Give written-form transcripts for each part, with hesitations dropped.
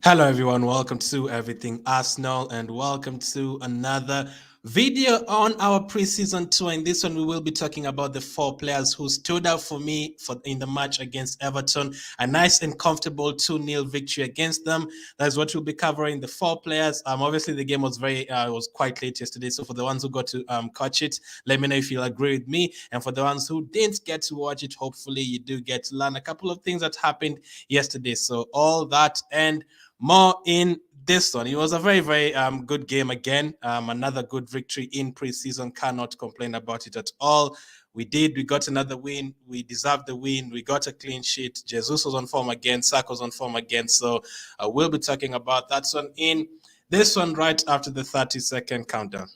Hello, everyone. Welcome to Everything Arsenal, and welcome to another video on our preseason tour. In this one, we will be talking about the four players who stood out for me in the match against Everton. A nice and comfortable 2-0 victory against them. That's what we'll be covering. The four players. Obviously, the game was was quite late yesterday. So for the ones who got to catch it, let me know if you'll agree with me. And for the ones who didn't get to watch it, hopefully you do get to learn a couple of things that happened yesterday. So all that and more in this one. It was a very good game again. Another good victory in preseason. Cannot complain about it at all. We got another win. We deserved the win. We got a clean sheet. Jesus was on form again. Saka was on form again. So we'll be talking about that one in this one right after the 30-second countdown.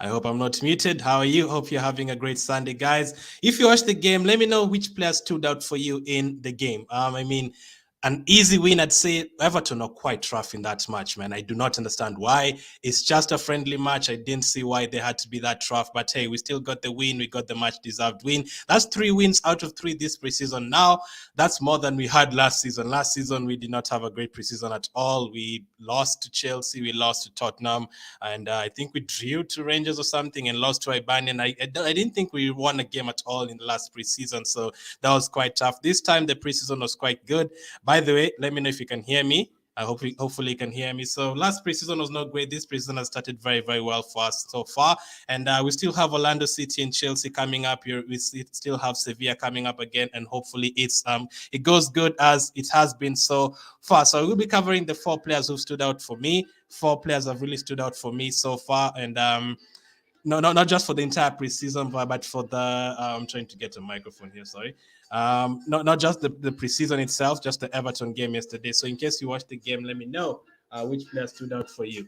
I hope I'm not muted. How are you? Hope you're having a great Sunday, guys. If you watched the game, let me know which players stood out for you in the game. An easy win, I'd say. Everton are quite rough in that match, man. I do not understand why. It's just a friendly match. I didn't see why they had to be that rough. But hey, we still got the win. We got the much-deserved win. That's 3 wins out of 3 this preseason. Now, that's more than we had last season. Last season, we did not have a great preseason at all. We lost to Chelsea. We lost to Tottenham. And I think we drew to Rangers or something and lost to Ibanian. I didn't think we won a game at all in the last preseason. So that was quite tough. This time, the preseason was quite good. By the way, let me know if you can hear me. Hopefully you can hear me. So last preseason was not great. This preseason has started very well for us so far. And we still have Orlando City and Chelsea coming up here. We still have Sevilla coming up again. And hopefully it goes good as it has been so far. So we'll be covering the 4 players who stood out for me. 4 players have really stood out for me so far. And no, not just for the entire preseason, but for the I'm trying to get a microphone here. Sorry, not just the preseason itself, just the Everton game yesterday. So in case you watched the game, let me know which player stood out for you.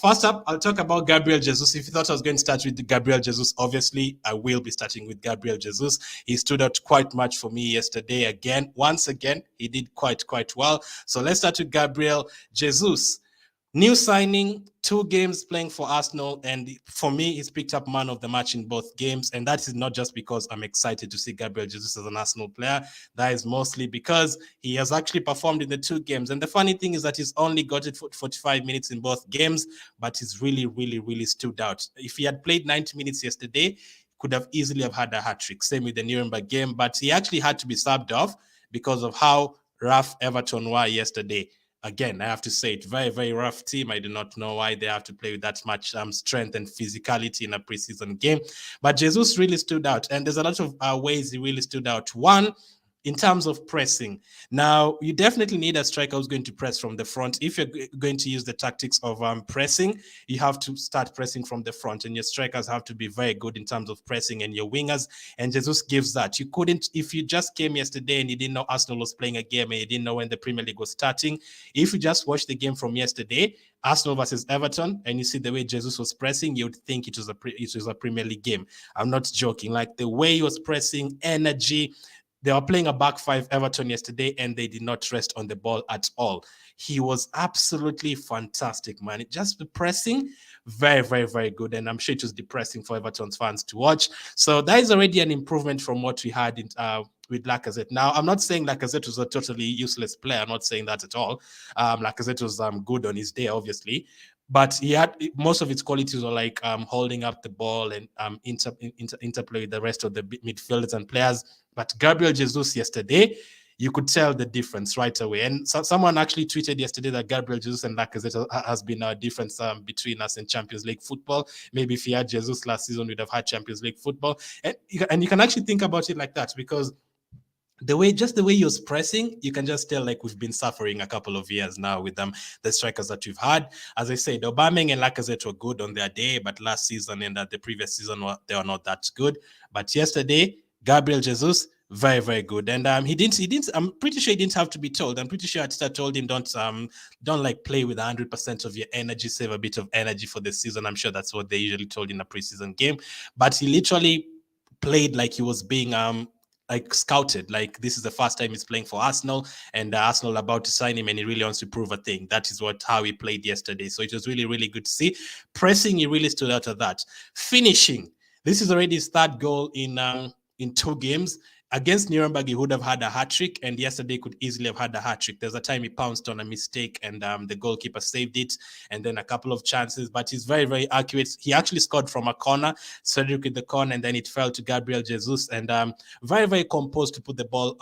First up, I'll talk about Gabriel Jesus. If you thought I was going to start with Gabriel Jesus, obviously I will be starting with Gabriel Jesus. He stood out quite much for me yesterday. Once again, he did quite well. So let's start with Gabriel Jesus. New signing, 2 games playing for Arsenal, and for me, he's picked up man of the match in both games. And that is not just because I'm excited to see Gabriel Jesus as an Arsenal player. That is mostly because he has actually performed in the 2 games. And the funny thing is that he's only got it for 45 minutes in both games, but he's really stood out. If he had played 90 minutes yesterday, could have easily have had a hat-trick. Same with the Nuremberg game, but he actually had to be subbed off because of how rough Everton were yesterday. Again, I have to say it, very rough team. I do not know why they have to play with that much strength and physicality in a preseason game. But Jesus really stood out, and there's a lot of ways he really stood out. One, in terms of pressing. Now, you definitely need a striker who's going to press from the front. If you're going to use the tactics of pressing, you have to start pressing from the front, and your strikers have to be very good in terms of pressing, and your wingers, and Jesus gives that. You couldn't, if you just came yesterday and you didn't know Arsenal was playing a game and you didn't know when the Premier League was starting, if you just watched the game from yesterday, Arsenal versus Everton, and you see the way Jesus was pressing, you'd think it was a Premier League game. I'm not joking. Like the way he was pressing, energy. They were playing a back 5 Everton yesterday, and they did not rest on the ball at all. He was absolutely fantastic, man. Just the pressing, very good. And I'm sure it was depressing for Everton's fans to watch. So that is already an improvement from what we had with Lacazette. Now, I'm not saying Lacazette was a totally useless player. I'm not saying that at all. Lacazette was good on his day, obviously. But he had most of his qualities were like holding up the ball and interplay with the rest of the midfielders and players. But Gabriel Jesus yesterday, you could tell the difference right away. And someone actually tweeted yesterday that Gabriel Jesus and Lacazette has been a difference between us in Champions League football. Maybe if he had Jesus last season, we'd have had Champions League football. And you can actually think about it like that, because the way he was pressing, you can just tell like we've been suffering a couple of years now with the strikers that we've had. As I said, Aubameyang and Lacazette were good on their day, but last season and the previous season they were not that good. But yesterday, Gabriel Jesus, very very good, and he didn't. I'm pretty sure he didn't have to be told. I'm pretty sure Arteta told him don't like play with 100% of your energy, save a bit of energy for the season. I'm sure that's what they usually told in a preseason game, but he literally played like he was being like scouted, like this is the first time he's playing for Arsenal, and Arsenal are about to sign him, and he really wants to prove a thing. That is how he played yesterday. So it was really really good to see. Pressing, he really stood out of that. Finishing, this is already his third goal in 2 games. Against Nuremberg, he would have had a hat trick, and yesterday could easily have had a hat trick. There's a time he pounced on a mistake, and the goalkeeper saved it, and then a couple of chances. But he's very, very accurate. He actually scored from a corner, Cedric with the corner, and then it fell to Gabriel Jesus, and very, very composed to put the ball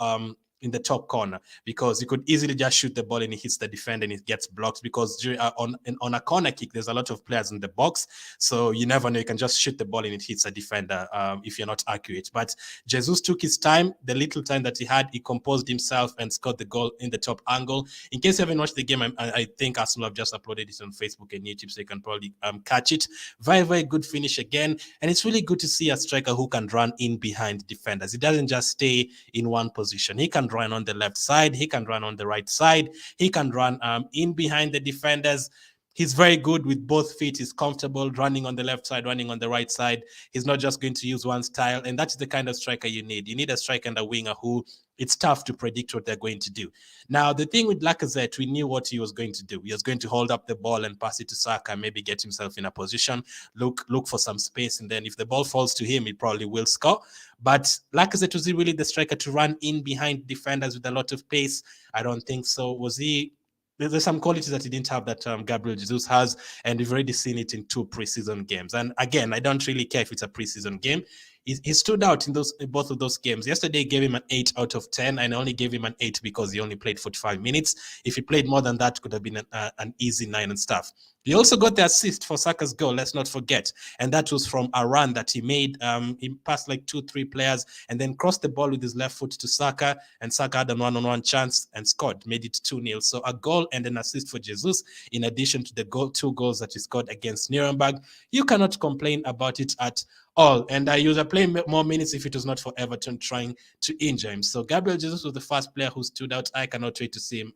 in the top corner, because you could easily just shoot the ball and it hits the defender and it gets blocked, because on a corner kick there's a lot of players in the box, so you never know, you can just shoot the ball and it hits a defender if you're not accurate. But Jesus took his time, the little time that he had, he composed himself and scored the goal in the top angle. In case you haven't watched the game, I think Arsenal have just uploaded it on Facebook and YouTube, so you can probably catch it. Very, very good finish again, and it's really good to see a striker who can run in behind defenders. He doesn't just stay in one position. He can run on the left side, he can run on the right side, he can run in behind the defenders. He's very good with both feet. He's comfortable running on the left side, running on the right side. He's not just going to use one style, and that's the kind of striker you need. You need a striker and a winger who it's tough to predict what they're going to do. Now, the thing with Lacazette, we knew what he was going to do. He was going to hold up the ball and pass it to Saka, maybe get himself in a position, look for some space, and then if the ball falls to him, he probably will score. But Lacazette, was he really the striker to run in behind defenders with a lot of pace? I don't think so. Was he? There's some qualities that he didn't have that Gabriel Jesus has, and we've already seen it in 2 preseason games. And again, I don't really care if it's a preseason game. He stood out in both of those games. Yesterday, gave him an 8 out of 10, and I only gave him an 8 because he only played 45 minutes. If he played more than that, could have been an easy 9 and stuff. He also got the assist for Saka's goal, let's not forget. And that was from a run that he made. He passed like 2-3 players and then crossed the ball with his left foot to Saka. And Saka had a one-on-one chance and scored, made it 2-0. So a goal and an assist for Jesus, in addition to the 2 goals that he scored against Nuremberg. You cannot complain about it at all. And he would have played more minutes if it was not for Everton trying to injure him. So Gabriel Jesus was the first player who stood out. I cannot wait to see him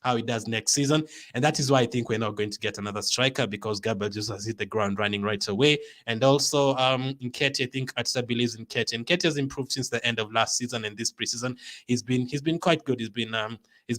how he does next season. And that is why I think we're not going to get another striker, because Gabriel Jesus has hit the ground running right away. And also Nketiah, I think Arteta believes in Nketiah. And Nketiah has improved since the end of last season, and this preseason he's been quite good. He's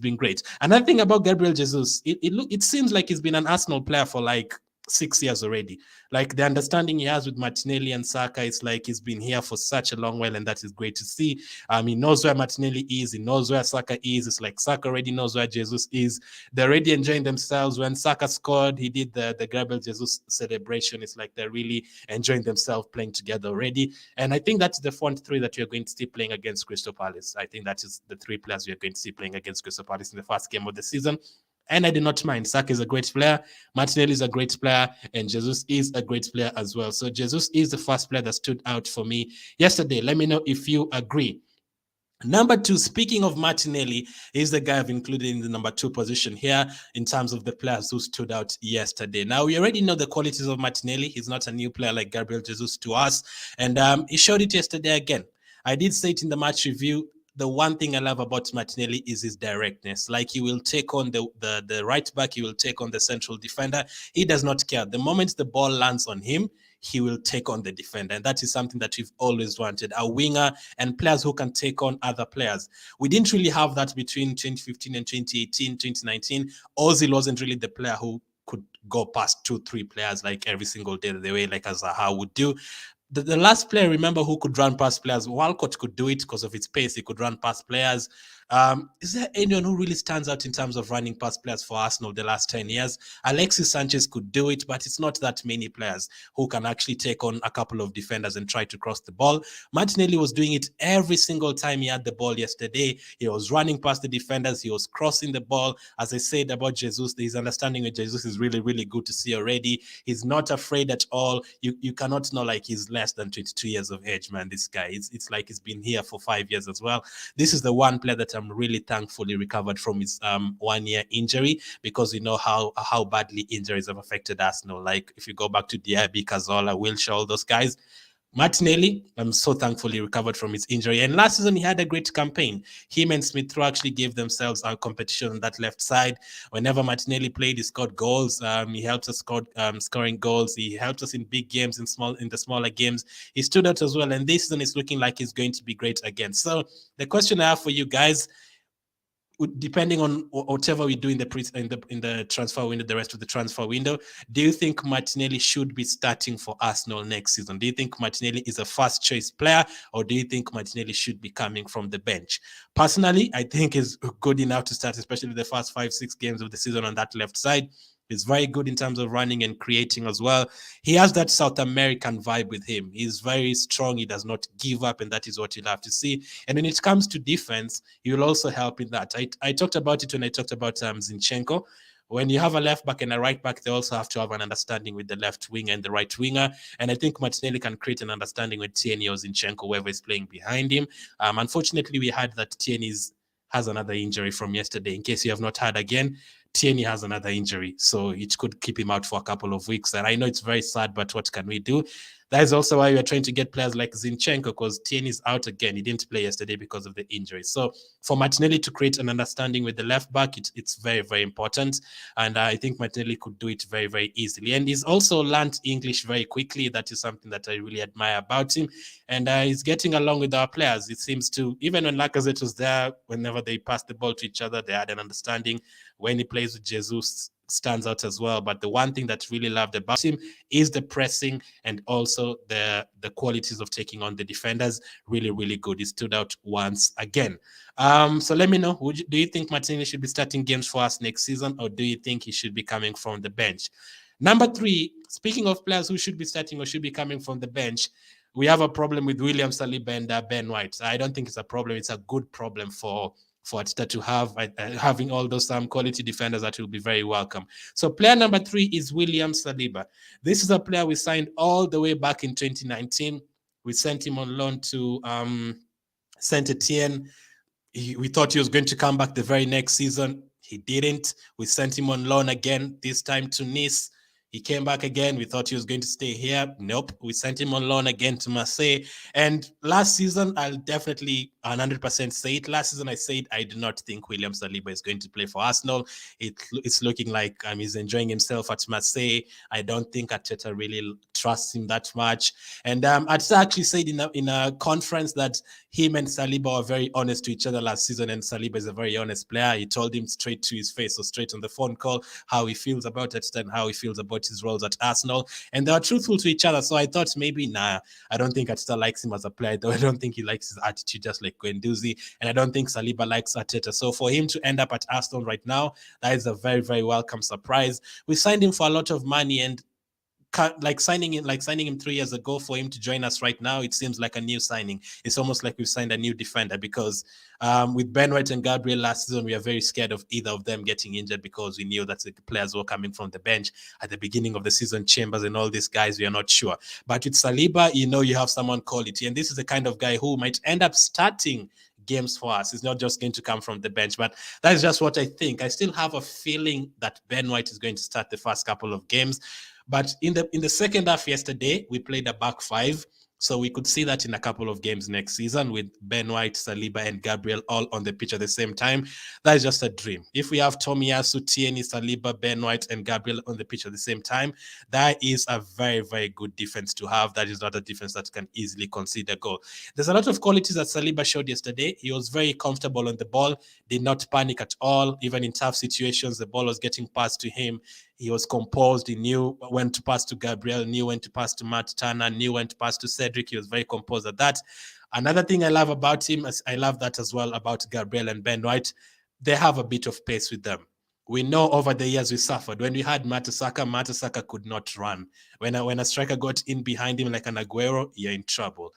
been great. Another thing about Gabriel Jesus, it seems like he's been an Arsenal player for like 6 years already. Like the understanding he has with Martinelli and Saka, it's like he's been here for such a long while, and that is great to see. He knows where Martinelli is, he knows where Saka is. It's like Saka already knows where Jesus is. They're already enjoying themselves. When Saka scored, he did the Gabriel Jesus celebration. It's like they're really enjoying themselves playing together already. And I think that's the front 3 that we're going to see playing against Crystal Palace. I think that is the 3 players we're going to see playing against Crystal Palace in the first game of the season. And I do not mind. Saka is a great player. Martinelli is a great player. And Jesus is a great player as well. So Jesus is the first player that stood out for me yesterday. Let me know if you agree. Number 2, speaking of Martinelli, is the guy I've included in the number 2 position here in terms of the players who stood out yesterday. Now, we already know the qualities of Martinelli. He's not a new player like Gabriel Jesus to us. And he showed it yesterday again. I did say it in the match review. The one thing I love about Martinelli is his directness. Like, he will take on the right back, he will take on the central defender. He does not care. The moment the ball lands on him, he will take on the defender. And that is something that we've always wanted, a winger and players who can take on other players. We didn't really have that between 2015 and 2018, 2019. Ozil wasn't really the player who could go past 2-3 players like every single day, the way like Zaha would do. The last player, remember, who could run past players, Walcott could do it because of his pace. He could run past players. Is there anyone who really stands out in terms of running past players for Arsenal the last 10 years? Alexis Sanchez could do it, but it's not that many players who can actually take on a couple of defenders and try to cross the ball. Martinelli was doing it every single time he had the ball yesterday. He was running past the defenders. He was crossing the ball. As I said about Jesus, his understanding with Jesus is really, really good to see already. He's not afraid at all. You cannot know like he's less than 22 years of age, man. This guy, it's like he's been here for 5 years as well. This is the one player that I'm really thankfully recovered from his 1 year injury, because we know how badly injuries have affected Arsenal. Like if you go back to Diaby, Cazorla, Wilshere, all those guys, Martinelli, I'm so thankfully recovered from his injury. And last season, he had a great campaign. Him and Smith Rowe actually gave themselves a competition on that left side. Whenever Martinelli played, he scored goals. He helped us scoring goals. He helped us in big games, in the smaller games. He stood out as well. And this season is looking like he's going to be great again. So the question I have for you guys, depending on whatever we do in the transfer window, the rest of the transfer window, do you think Martinelli should be starting for Arsenal next season? Do you think Martinelli is a first choice player, or do you think Martinelli should be coming from the bench? Personally, I think he's good enough to start, especially the first 5-6 games of the season on that left side. He's very good in terms of running and creating as well. He has that South American vibe with him. He's very strong. He does not give up, and that is what you'll have to see. And when it comes to defense, he will also help in that. I talked about it when I talked about Zinchenko. When you have a left back and a right back, they also have to have an understanding with the left winger and the right winger. And I think Martinelli can create an understanding with Tierney or Zinchenko, whoever is playing behind him. Unfortunately, we had that Tierney has another injury from yesterday. In case you have not heard again, Tierney has another injury, so it could keep him out for a couple of weeks. And I know it's very sad, but what can we do? That is also why we are trying to get players like Zinchenko, because Tierney's out again. He didn't play yesterday because of the injury. So for Martinelli to create an understanding with the left back, it's very, very important. And I think Martinelli could do it very, very easily. And he's also learned English very quickly. That is something that I really admire about him. And he's getting along with our players. It seems to, even when Lacazette was there, whenever they passed the ball to each other, they had an understanding. When he plays with Jesus, stands out as well. But the one thing that really loved about him is the pressing and also the qualities of taking on the defenders. Really, really good. He stood out once again. So let me know, do you think Martinelli should be starting games for us next season, or do you think he should be coming from the bench? Number 3, speaking of players who should be starting or should be coming from the bench, we have a problem with William Saliba and Ben White. I don't think it's a problem. It's a good problem for Arteta to have, having all those quality defenders that will be very welcome. So player number 3 is William Saliba. This is a player we signed all the way back in 2019. We sent him on loan to Saint Etienne. We thought he was going to come back the very next season. He didn't. We sent him on loan again, this time to Nice. He came back again. We thought he was going to stay here. Nope. We sent him on loan again to Marseille. And last season, I'll definitely 100% say it. Last season, I said I do not think William Saliba is going to play for Arsenal. It's looking like he's enjoying himself at Marseille. I don't think Arteta really trusts him that much. And Arteta actually said in a conference that him and Saliba were very honest to each other last season, and Saliba is a very honest player. He told him straight to his face, or straight on the phone call, how he feels about it and how he feels about his roles at Arsenal, and they were truthful to each other. So I thought maybe, I don't think Arteta likes him as a player, though I don't think he likes his attitude, just like Guendouzi, and I don't think Saliba likes Arteta. So for him to end up at Arsenal right now, that is a very, very welcome surprise. We signed him for a lot of money, and signing him 3 years ago, for him to join us right now, it seems like a new signing. It's almost like we've signed a new defender, because with Ben White and Gabriel last season, we are very scared of either of them getting injured, because we knew that the players were coming from the bench at the beginning of the season. Chambers and all these guys, we are not sure. But with Saliba, you have someone quality, and this is the kind of guy who might end up starting games for us. It's not just going to come from the bench, but that is just what I think. I still have a feeling that Ben White is going to start the first couple of games. But in the second half yesterday, we played a back 5. So we could see that in a couple of games next season, with Ben White, Saliba, and Gabriel all on the pitch at the same time. That is just a dream. If we have Tomiyasu, Tierney, Saliba, Ben White, and Gabriel on the pitch at the same time, that is a very, very good defense to have. That is not a defense that can easily concede a goal. There's a lot of qualities that Saliba showed yesterday. He was very comfortable on the ball, did not panic at all. Even in tough situations, the ball was getting passed to him. He was composed. He knew when to pass to Gabriel, knew when to pass to Matt Turner, knew when to pass to Cedric. He was very composed at that. Another thing I love about him, I love that as well about Gabriel and Ben White, they have a bit of pace with them. We know over the years we suffered. When we had Saka could not run. When a striker got in behind him like an Aguero, you're in trouble.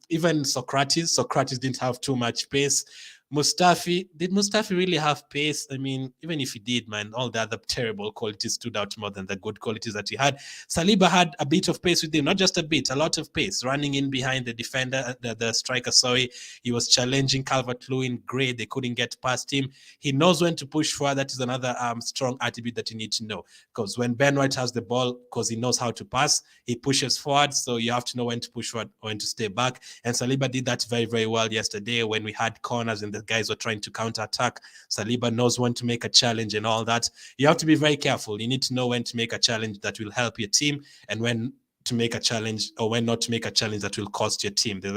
Even Socrates didn't have too much pace. Did Mustafi really have pace? I mean, even if he did, man, all the other terrible qualities stood out more than the good qualities that he had. Saliba had a bit of pace with him, not just a bit, a lot of pace, running in behind the defender, the striker, sorry. He was challenging Calvert-Lewin, great. They couldn't get past him. He knows when to push forward. That is another strong attribute that you need to know. Because when Ben White has the ball, because he knows how to pass, he pushes forward. So you have to know when to push forward, when to stay back. And Saliba did that very, very well yesterday when we had corners and the guys were trying to counter-attack. Saliba knows when to make a challenge and all that. You have to be very careful. You need to know when to make a challenge that will help your team and when to make a challenge or when not to make a challenge that will cost your team. There's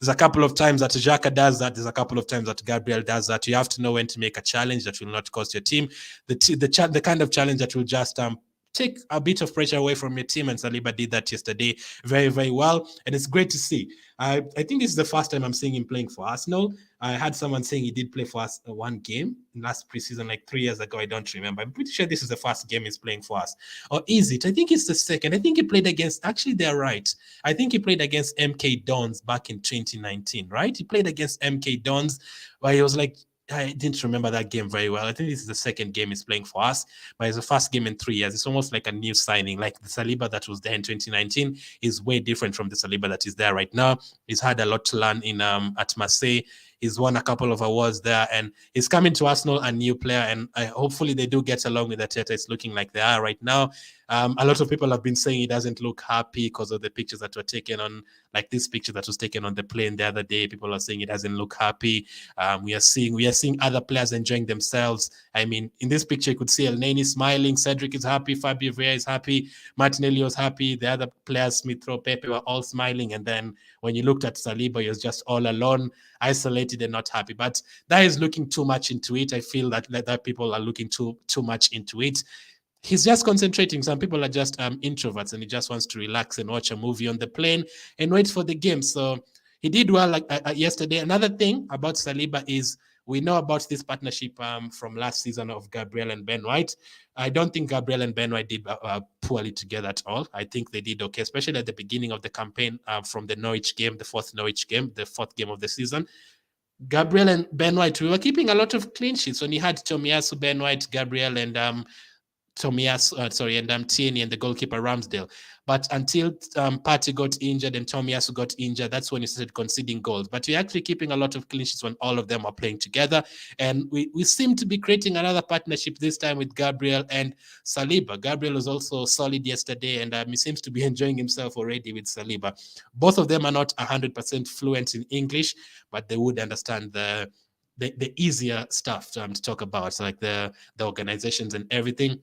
a couple of times that Xhaka does that. There's a couple of times that Gabriel does that. You have to know when to make a challenge that will not cost your team. The kind of challenge that will just take a bit of pressure away from your team, and Saliba did that yesterday very, very well, and it's great to see. I think this is the first time I'm seeing him playing for Arsenal. I had someone saying he did play for us one game last preseason, like 3 years ago. I don't remember. I'm pretty sure this is the first game he's playing for us. Or is it? I think it's the second. I think he played against, actually, they're right. I think he played against MK Dons back in 2019, right? He played against MK Dons, where he was like, I didn't remember that game very well. I think this is the second game he's playing for us, but it's the first game in 3 years. It's almost like a new signing. Like the Saliba that was there in 2019 is way different from the Saliba that is there right now. He's had a lot to learn in at Marseille. He's won a couple of awards there, and he's coming to Arsenal, a new player, and hopefully they do get along with Arteta. It's looking like they are right now. A lot of people have been saying he doesn't look happy because of the pictures that were taken on, like this picture that was taken on the plane the other day. People are saying he doesn't look happy. We are seeing other players enjoying themselves. I mean, in this picture, you could see El Neni smiling. Cedric is happy. Fabio Vieira is happy. Martinelli was happy. The other players, Smith Rowe, Pepe, were all smiling. And then when you looked at Saliba, he was just all alone, isolated and not happy. But that is looking too much into it. I feel that people are looking too much into it. He's just concentrating. Some people are just introverts, and he just wants to relax and watch a movie on the plane and wait for the game. So he did well yesterday. Another thing about Saliba is we know about this partnership from last season of Gabriel and Ben White. I don't think Gabriel and Ben White did poorly together at all. I think they did okay, especially at the beginning of the campaign from the Norwich game, the fourth game of the season. Gabriel and Ben White, we were keeping a lot of clean sheets when you had Tomiyasu, Ben White, Gabriel, and Tierney and the goalkeeper Ramsdale. But until Partey got injured and Tomiyasu got injured, that's when he started conceding goals. But we're actually keeping a lot of clean sheets when all of them are playing together. And we seem to be creating another partnership this time with Gabriel and Saliba. Gabriel was also solid yesterday, and he seems to be enjoying himself already with Saliba. Both of them are not 100% fluent in English, but they would understand the easier stuff to talk about, so like the organizations and everything.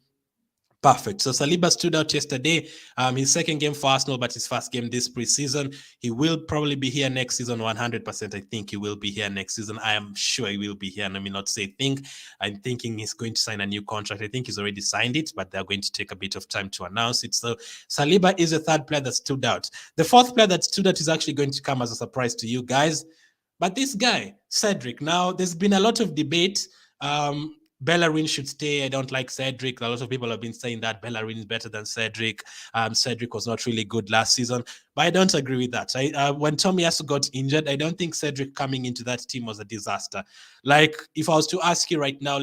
Perfect. So Saliba stood out yesterday. His second game for Arsenal, but his first game this preseason. He will probably be here next season, 100%. I think he will be here next season. I am sure he will be here. Let me not say think. I'm thinking he's going to sign a new contract. I think he's already signed it, but they're going to take a bit of time to announce it. So Saliba is the third player that stood out. The fourth player that stood out is actually going to come as a surprise to you guys. But this guy, Cedric, now there's been a lot of debate. Bellerin should stay. I don't like Cedric. A lot of people have been saying that Bellerin is better than Cedric. Cedric was not really good last season, but I don't agree with that. When Tomiyasu got injured, I don't think Cedric coming into that team was a disaster. Like, if I was to ask you right now,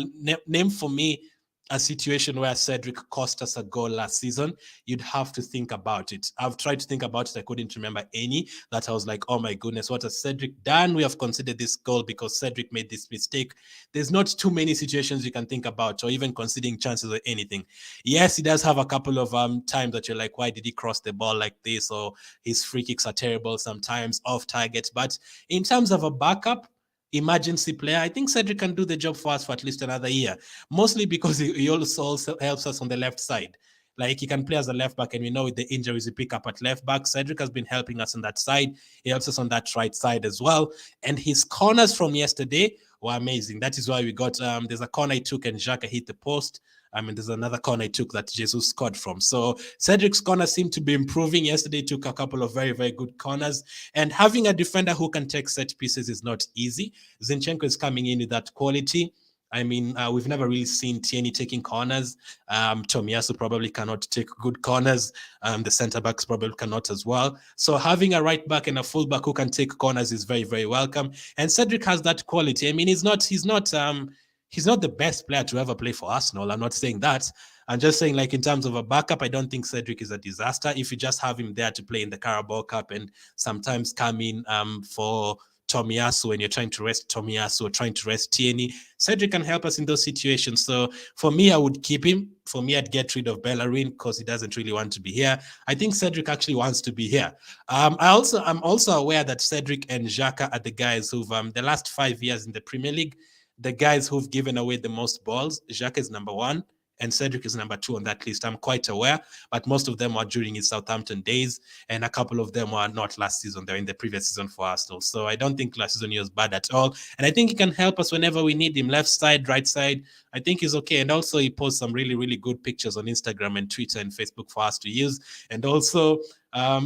name for me a situation where Cedric cost us a goal last season, you'd have to think about it. I've tried to think about it. I couldn't remember any that I was like, oh my goodness, what has Cedric done? We have considered this goal because Cedric made this mistake. There's not too many situations you can think about, or even considering chances or anything. Yes, he does have a couple of times that you're like, why did he cross the ball like this? Or his free kicks are terrible sometimes, off target. But in terms of a backup, emergency player, I think Cedric can do the job for us for at least another year, mostly because he also helps us on the left side. Like, he can play as a left back, and we know with the injuries we pick up at left back, Cedric has been helping us on that side. He helps us on that right side as well. And his corners from yesterday were amazing. That is why we got, there's a corner he took and Xhaka hit the post. I mean, there's another corner he took that Jesus scored from. So Cedric's corner seemed to be improving. Yesterday he took a couple of very, very good corners. And having a defender who can take set pieces is not easy. Zinchenko is coming in with that quality. I mean, we've never really seen Tierney taking corners. Tomiyasu probably cannot take good corners. The centre backs probably cannot as well. So having a right back and a full back who can take corners is very, very welcome. And Cedric has that quality. I mean, he's not the best player to ever play for Arsenal. I'm not saying that. I'm just saying, like, in terms of a backup, I don't think Cedric is a disaster. If you just have him there to play in the Carabao Cup and sometimes come in for Tomiyasu when you're trying to rest Tomiyasu or trying to rest Tierney, Cedric can help us in those situations. So for me, I would keep him. For me, I'd get rid of Bellerin because he doesn't really want to be here. I think Cedric actually wants to be here. I'm also aware that Cedric and Xhaka are the guys who've the last 5 years in the Premier League, the guys who've given away the most balls. Xhaka is number 1. And Cedric is number 2 on that list. I'm quite aware, but most of them are during his Southampton days, and a couple of them were not last season. They're in the previous season for Arsenal. So I don't think last season he was bad at all. And I think he can help us whenever we need him, left side, right side. I think he's okay. And also he posts some really, really good pictures on Instagram and Twitter and Facebook for us to use. And also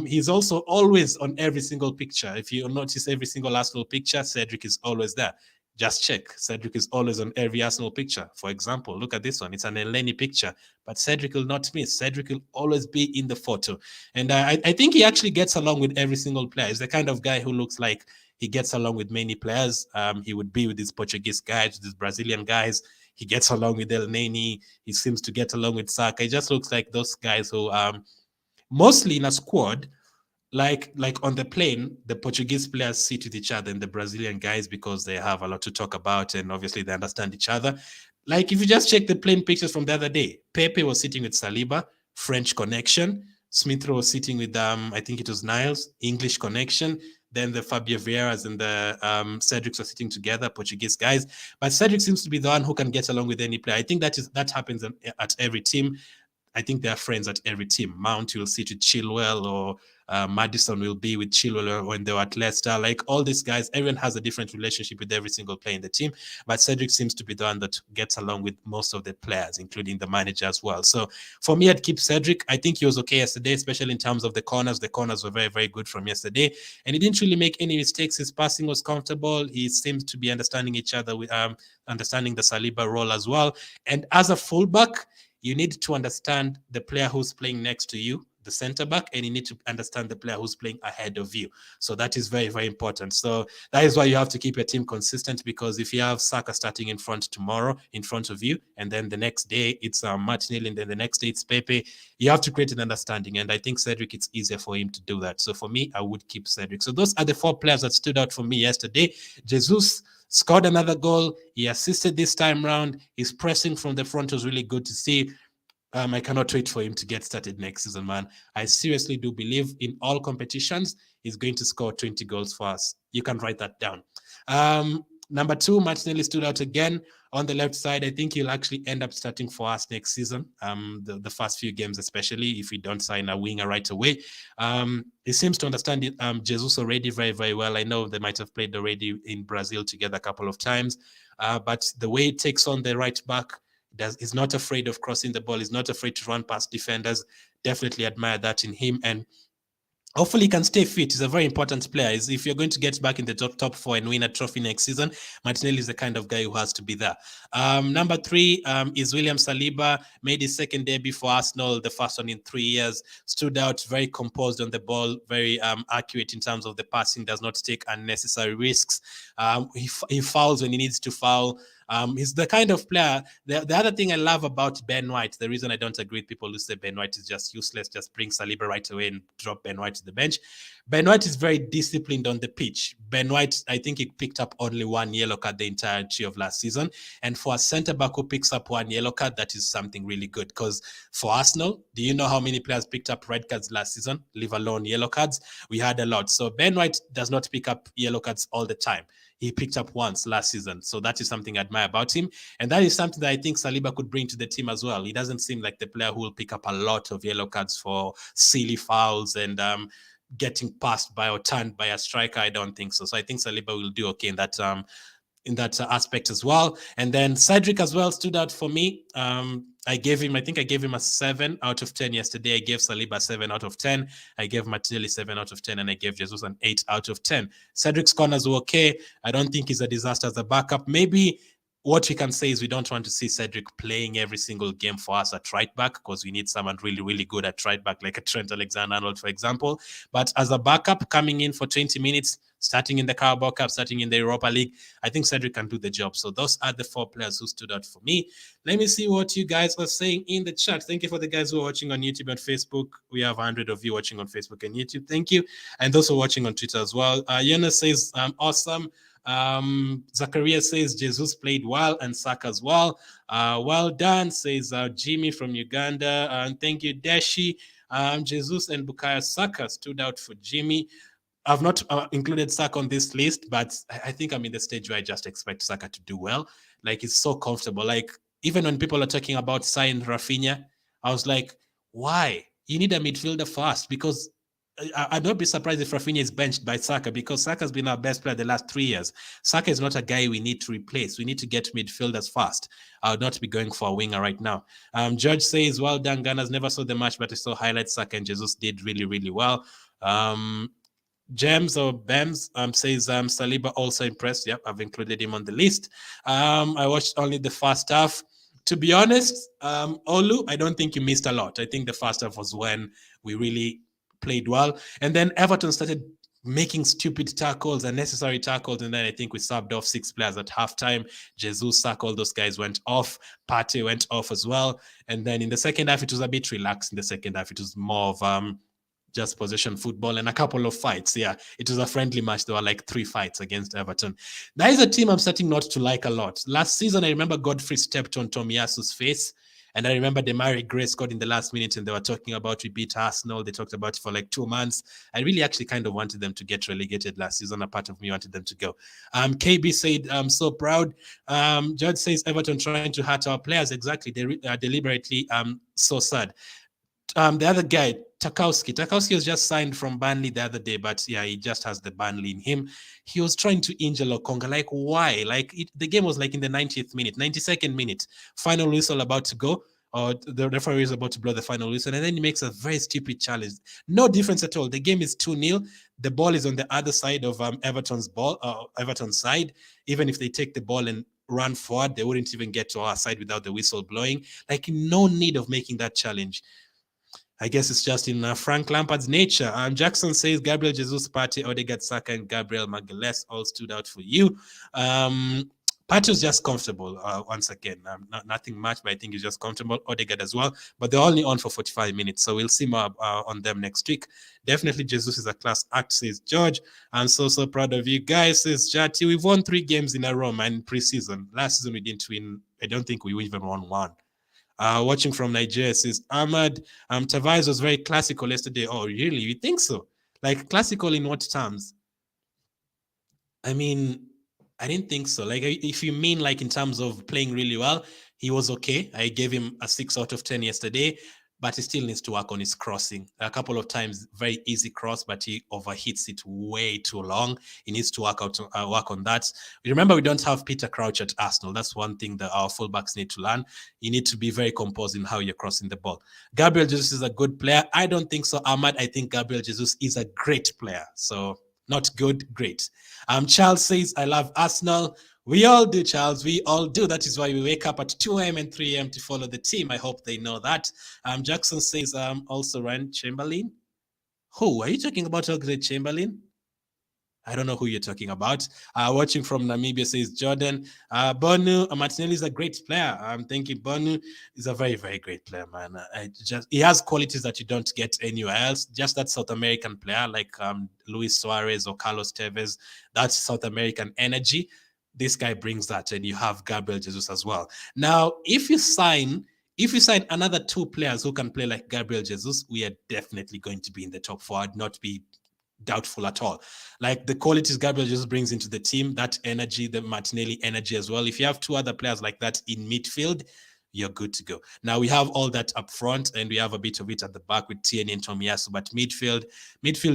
he's also always on every single picture. If you notice every single Arsenal picture, Cedric is always there. Just check. Cedric is always on every Arsenal picture. For example, look at this one. It's an Elneny picture, but Cedric will not miss. Cedric will always be in the photo. And I think he actually gets along with every single player. He's the kind of guy who looks like he gets along with many players. He would be with these Portuguese guys, these Brazilian guys. He gets along with Elneny. He seems to get along with Saka. He just looks like those guys who, mostly in a squad, like on the plane, the Portuguese players sit with each other and the Brazilian guys because they have a lot to talk about and obviously they understand each other. Like if you just check the plane pictures from the other day, Pepe was sitting with Saliba, French connection. Smith Rowe was sitting with I think it was Niles, English connection. Then the Fabio Vieiras and the Cedrics are sitting together, Portuguese guys. But Cedric seems to be the one who can get along with any player. I think that happens at every team. I think they are friends at every team. Mount will sit with Chilwell, or Maddison will be with Chilwell when they were at Leicester. Like all these guys, everyone has a different relationship with every single player in the team. But Cedric seems to be the one that gets along with most of the players, including the manager as well. So for me, I'd keep Cedric. I think he was okay yesterday, especially in terms of the corners. The corners were very, very good from yesterday. And he didn't really make any mistakes. His passing was comfortable. He seems to be understanding each other, with understanding the Saliba role as well. And as a fullback, you need to understand the player who's playing next to you, the center back, and you need to understand the player who's playing ahead of you. So that is very, very important. So that is why you have to keep your team consistent, because if you have Saka starting in front tomorrow, in front of you, and then the next day it's Martinelli, and then the next day it's Pepe, you have to create an understanding. And I think Cedric, it's easier for him to do that. So for me, I would keep Cedric. So those are the 4 players that stood out for me yesterday. Jesus scored another goal. He assisted this time round. His pressing from the front was really good to see. I cannot wait for him to get started next season, man. I seriously do believe in all competitions, he's going to score 20 goals for us. You can write that down. Number 2, Martinelli stood out again on the left side. I think he'll actually end up starting for us next season, the first few games, especially if we don't sign a winger right away. He seems to understand Jesus already very, very well. I know they might have played already in Brazil together a couple of times, but the way he takes on the right back, he's not afraid of crossing the ball. He's not afraid to run past defenders. Definitely admire that in him. And hopefully he can stay fit. He's a very important player. If you're going to get back in the top 4 and win a trophy next season, Martinelli is the kind of guy who has to be there. Number 3 is William Saliba. Made his second debut for Arsenal, the first one in 3 years. Stood out, very composed on the ball, very accurate in terms of the passing, does not take unnecessary risks. He fouls when he needs to foul. He's the kind of player. The other thing I love about Ben White, the reason I don't agree with people who say Ben White is just useless, just bring Saliba right away and drop Ben White to the bench. Ben White is very disciplined on the pitch. Ben White, I think he picked up only 1 yellow card the entirety of last season. And for a centre-back who picks up 1 yellow card, that is something really good. Because for Arsenal, do you know how many players picked up red cards last season, leave alone yellow cards? We had a lot. So Ben White does not pick up yellow cards all the time. He picked up once last season. So that is something I admire about him. And that is something that I think Saliba could bring to the team as well. He doesn't seem like the player who will pick up a lot of yellow cards for silly fouls and getting passed by or turned by a striker. I don't think so. So I think Saliba will do okay in that aspect as well. And then Cedric as well stood out for me. I think I gave him a 7 out of 10 yesterday. I gave Saliba 7 out of 10. I gave Martinelli 7 out of 10, and I gave Jesus an 8 out of 10. Cedric's corners were okay. I don't think he's a disaster as a backup. Maybe what we can say is we don't want to see Cedric playing every single game for us at right back, because we need someone really, really good at right back, like a Trent Alexander-Arnold, for example. But as a backup, coming in for 20 minutes, starting in the Carabao Cup, starting in the Europa League, I think Cedric can do the job. So those are the 4 players who stood out for me. Let me see what you guys are saying in the chat. Thank you for the guys who are watching on YouTube and Facebook. We have 100 of you watching on Facebook and YouTube. Thank you. And those who are watching on Twitter as well. Jonas says, awesome. Zachariah says Jesus played well, and Saka as well. Well done, says Jimmy from Uganda. And thank you, Deshi. Jesus and Bukayo Saka stood out for Jimmy. I've not included Saka on this list, but I think I'm in the stage where I just expect Saka to do well. Like, it's so comfortable. Like, even when people are talking about signing Rafinha, I was like, why? You need a midfielder first, because I'd not be surprised if Rafinha is benched by Saka, because Saka's been our best player the last 3 years. Saka is not a guy we need to replace. We need to get midfielders fast. I would not be going for a winger right now. George says, well done, Gunners. Never saw the match, but I saw highlights. Saka and Jesus did really, really well. James or Bems says Saliba also impressed. Yep, I've included him on the list. I watched only the first half. To be honest, Olu, I don't think you missed a lot. I think the first half was when we really played well. And then Everton started making stupid tackles, unnecessary tackles, and then I think we subbed off 6 players at halftime. Jesus, Saka, all those guys went off. Partey went off as well. And then in the second half, it was a bit relaxed. In the second half, it was more of just possession football and a couple of fights. Yeah, it was a friendly match. There were like 3 fights against Everton. That is a team I'm starting not to like a lot. Last season, I remember Godfrey stepped on Tomiyasu's face. And I remember Demarai Gray scored in the last minute, and they were talking about we beat Arsenal. They talked about it for like 2 months. I really actually kind of wanted them to get relegated last season. A part of me wanted them to go. KB said, I'm so proud. George says, Everton trying to hurt our players. Exactly. They are deliberately so sad. The other guy, Tarkowski was just signed from Burnley the other day, but yeah, he just has the Burnley in him. He was trying to injure Lokonga. Like, why? Like, the game was like in the 90th minute, 92nd minute, final whistle about to go, or the referee is about to blow the final whistle, and then he makes a very stupid challenge. No difference at all. The game is 2-0. The ball is on the other side of Everton's side. Even if they take the ball and run forward, they wouldn't even get to our side without the whistle blowing. Like, no need of making that challenge. I guess it's just in Frank Lampard's nature. Jackson says Gabriel Jesus, Partey, Odegaard, Saka, and Gabriel Magalhaes all stood out for you. Partey was just comfortable once again. Nothing much, but I think he's just comfortable. Odegaard as well. But they're only on for 45 minutes, so we'll see more on them next week. Definitely Jesus is a class act, says George. I'm so proud of you guys, says Jati. We've won 3 games in a row, man, preseason. Last season we didn't win. I don't think we even won 1. Watching from Nigeria says Ahmad, Tavares was very classical yesterday. Oh, really? You think so? Like, classical in what terms? I mean, I didn't think so. Like, if you mean like in terms of playing really well, he was okay. I gave him a 6 out of 10 yesterday, but he still needs to work on his crossing. A couple of times, very easy cross, but he overhits it way too long. He needs to work on that. Remember, we don't have Peter Crouch at Arsenal. That's one thing that our fullbacks need to learn. You need to be very composed in how you're crossing the ball. Gabriel Jesus is a good player. I don't think so, Ahmad. I think Gabriel Jesus is a great player. So, not good, great. Charles says, I love Arsenal. We all do, Charles. We all do. That is why we wake up at 2 a.m. and 3 a.m. to follow the team. I hope they know that. Jackson says, also Ryan Chamberlain. Who? Are you talking about Oxlade Chamberlain? I don't know who you're talking about. Watching from Namibia says Jordan. Bonu, Martinelli is a great player. I'm thinking Bonu is a very, very great player, man. He has qualities that you don't get anywhere else. Just that South American player like Luis Suarez or Carlos Tevez. That's South American energy. This guy brings that, and you have Gabriel Jesus as well. Now, if you sign another 2 players who can play like Gabriel Jesus, we are definitely going to be in the top 4. I'd not be doubtful at all. Like, the qualities Gabriel Jesus brings into the team, that energy, the Martinelli energy as well. If you have 2 other players like that in midfield, you're good to go. Now we have all that up front, and we have a bit of it at the back with Tierney and Tomiyasu. But midfield,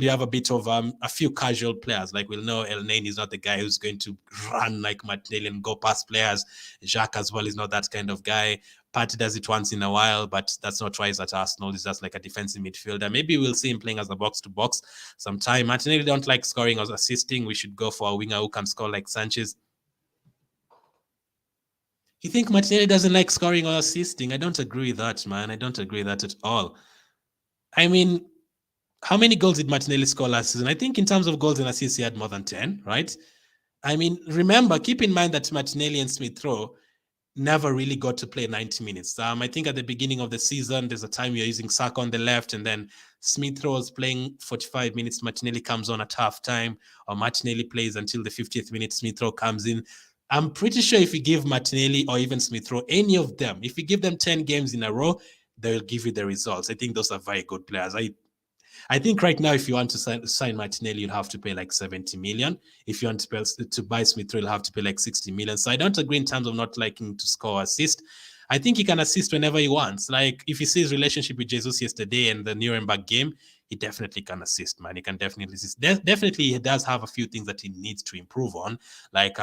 you have a bit of a few casual players. Like we'll know El Neni is not the guy who's going to run like Martinelli and go past players. Jacques as well is not that kind of guy. Partey does it once in a while, but that's not why he's at Arsenal. He's just like a defensive midfielder. Maybe we'll see him playing as a box-to-box sometime. Martinelli don't like scoring or assisting. We should go for a winger who can score like Sanchez. You think Martinelli doesn't like scoring or assisting? I don't agree with that, man. I don't agree with that at all. I mean, how many goals did Martinelli score last season? I think in terms of goals and assists, he had more than 10, right? I mean, remember, keep in mind that Martinelli and Smith-Rowe never really got to play 90 minutes. I think at the beginning of the season, there's a time you're using Saka on the left, and then Smith-Rowe is playing 45 minutes. Martinelli comes on at halftime, or Martinelli plays until the 50th minute. Smith-Rowe comes in. I'm pretty sure if you give Martinelli or even Smith-Rowe, any of them, if you give them 10 games in a row, they'll give you the results. I think those are very good players. I think right now, if you want to sign Martinelli, you'll have to pay like 70 million. If you want to buy Smith-Rowe, you'll have to pay like 60 million. So I don't agree in terms of not liking to score or assist. I think he can assist whenever he wants. Like if you see his relationship with Jesus yesterday and the Nuremberg game, he definitely can assist, man. He can definitely assist. Definitely, he does have a few things that he needs to improve on, like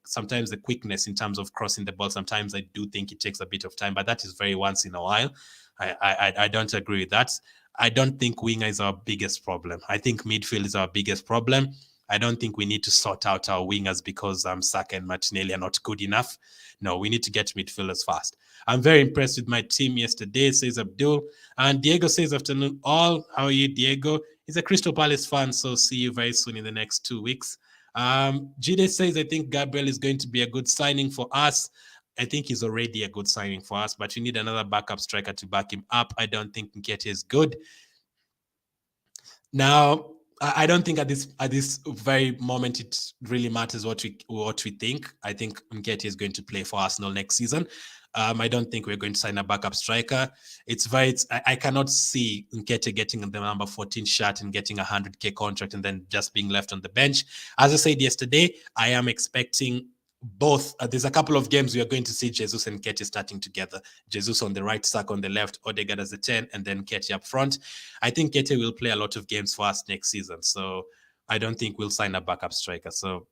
sometimes the quickness in terms of crossing the ball. Sometimes I do think it takes a bit of time, but that is very once in a while. I don't agree with that. I don't think winger is our biggest problem. I think midfield is our biggest problem. I don't think we need to sort out our wingers because Saka and Martinelli are not good enough. No, we need to get midfielders fast. I'm very impressed with my team yesterday, says Abdul. And Diego says, afternoon all. How are you, Diego? He's a Crystal Palace fan, so see you very soon in the next 2 weeks. Jide says, I think Gabriel is going to be a good signing for us. I think he's already a good signing for us, but we need another backup striker to back him up. I don't think Nketiah is good. Now, I don't think at this very moment it really matters what we think. I think Nketiah is going to play for Arsenal next season. I don't think we're going to sign a backup striker. I cannot see Nketiah getting the number 14 shirt and getting a 100k contract and then just being left on the bench. As I said yesterday, I am expecting both. There's a couple of games we are going to see Jesus and Nketiah starting together. Jesus on the right, Saka on the left, Odegaard as the 10, and then Nketiah up front. I think Nketiah will play a lot of games for us next season, so I don't think we'll sign a backup striker. So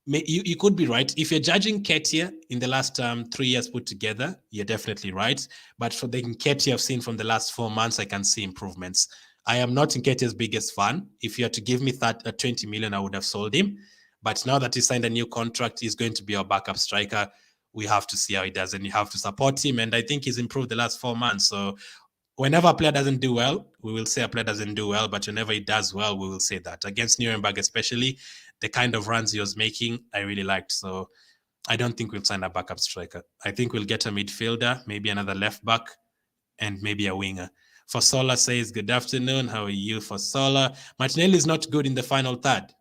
you could be right. If you're judging Nketiah in the last 3 years put together, you're definitely right. But for the Nketiah I've seen from the last 4 months, I can see improvements. I am not Nketiah's biggest fan. If you had to give me 20 million, I would have sold him. But now that he signed a new contract, he's going to be our backup striker. We have to see how he does, and you have to support him. And I think he's improved the last 4 months. So whenever a player doesn't do well, we will say a player doesn't do well. But whenever he does well, we will say that. Against Nuremberg especially, the kind of runs he was making, I really liked. So I don't think we'll sign a backup striker. I think we'll get a midfielder, maybe another left back, and maybe a winger. Fasola says, good afternoon. How are you, Fasola? Martinelli is not good in the final third.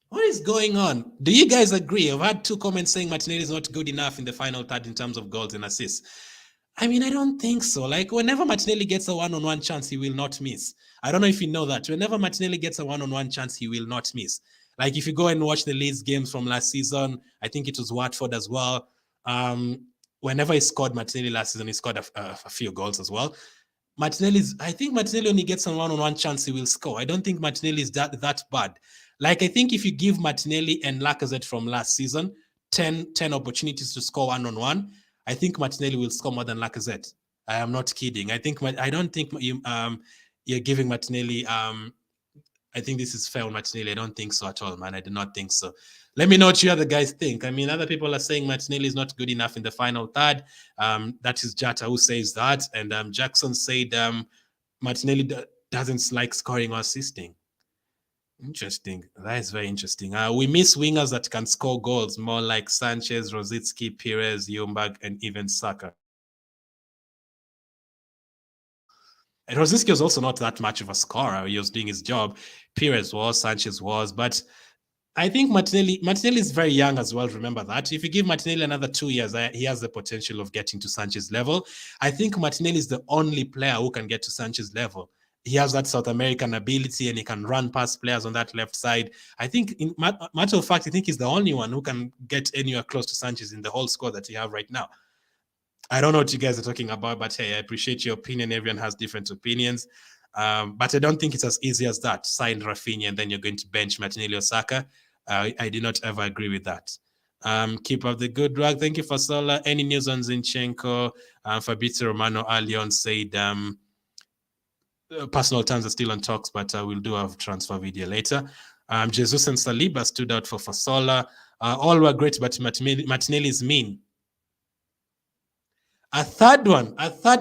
What is going on? Do you guys agree? I've had 2 comments saying Martinelli is not good enough in the final third in terms of goals and assists. I mean, I don't think so. Like, whenever Martinelli gets a one-on-one chance, he will not miss. I don't know if you know that. Whenever Martinelli gets a one-on-one chance, he will not miss. Like, if you go and watch the Leeds games from last season, I think it was Watford as well. Whenever he scored Martinelli last season, he scored a few goals as well. I think Martinelli only gets a one-on-one chance, he will score. I don't think Martinelli is that bad. Like, I think if you give Martinelli and Lacazette from last season 10 opportunities to score one-on-one, I think Martinelli will score more than Lacazette. I am not kidding. I don't think you're giving Martinelli. I think this is fair on Martinelli. I don't think so at all, man. I do not think so. Let me know what you other guys think. I mean, other people are saying Martinelli is not good enough in the final third. That is Jata who says that. And Jackson said Martinelli doesn't like scoring or assisting. Interesting. That is very interesting. We miss wingers that can score goals, more like Sanchez, Rosicki, Perez, Ljungberg, and even Saka. And Rosicki was also not that much of a scorer. He was doing his job. Perez was, Sanchez was, but I think Martinelli is very young as well. Remember that. If you give Martinelli another 2 years, he has the potential of getting to Sanchez level. I think Martinelli is the only player who can get to Sanchez level. he has that South American ability and he can run past players on that left side. I think, in matter of fact, I think he's the only one who can get anywhere close to Sanchez in the whole squad that you have right now. I don't know what you guys are talking about, but hey, I appreciate your opinion. Everyone has different opinions. But I don't think it's as easy as that. Sign Rafinha and then you're going to bench Martinelli or Saka. I do not ever agree with that. Keep up the good work. Thank you, Fasola. Any news on Zinchenko? Fabrizio Romano early on said personal terms are still on talks, but we'll do a transfer video later. Jesus and Saliba stood out for Fasola. All were great, but Martinelli is mean. A third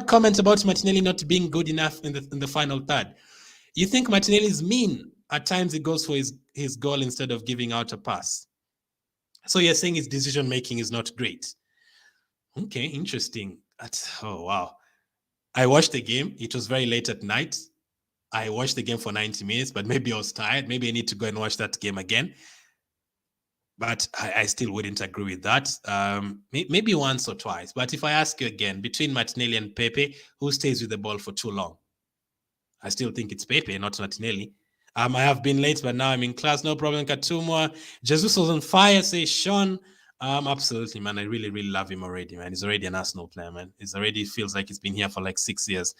comment about Martinelli not being good enough in the final third. You think Martinelli is mean? At times he goes for his goal instead of giving out a pass. So you're saying his decision making is not great. Okay, interesting. Oh, wow. I watched the game. It was very late at night. I watched the game for 90 minutes, but maybe I was tired. Maybe I need to go and watch that game again. But I still wouldn't agree with that. Maybe once or twice. But if I ask you again, between Martinelli and Pepe, who stays with the ball for too long? I still think it's Pepe, not Martinelli. I have been late, but now I'm in class. No problem, Katumwa. Jesus was on fire, says Sean. Absolutely, man. I really, really love him already, man. He's already an Arsenal player, man. He's already feels like he's been here for like 6 years.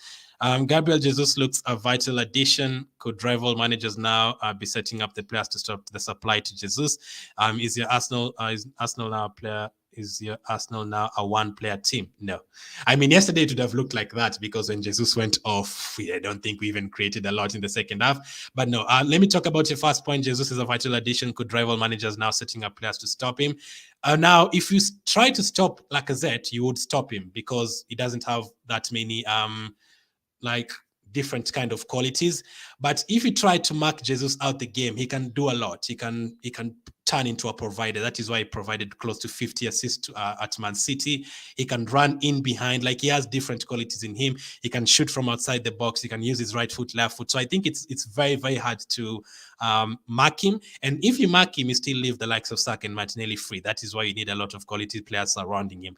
Gabriel Jesus looks a vital addition. Could rival managers now be setting up the players to stop the supply to Jesus? Is Arsenal now a player? Is your Arsenal now a one-player team? No. I mean, yesterday it would have looked like that because when Jesus went off, I don't think we even created a lot in the second half. But no, let me talk about your first point. Jesus is a vital addition. Could rival managers now setting up players to stop him? Now, if you try to stop Lacazette, you would stop him because he doesn't have that many like different kind of qualities. But if you try to mark Jesus out the game, he can do a lot. He can turn into a provider. That is why he provided close to 50 assists at Man City. He can run in behind. Like, he has different qualities in him. He can shoot from outside the box. He can use his right foot, left foot. So I think it's very, very hard to mark him. And if you mark him, you still leave the likes of Saka and Martinelli free. That is why you need a lot of quality players surrounding him.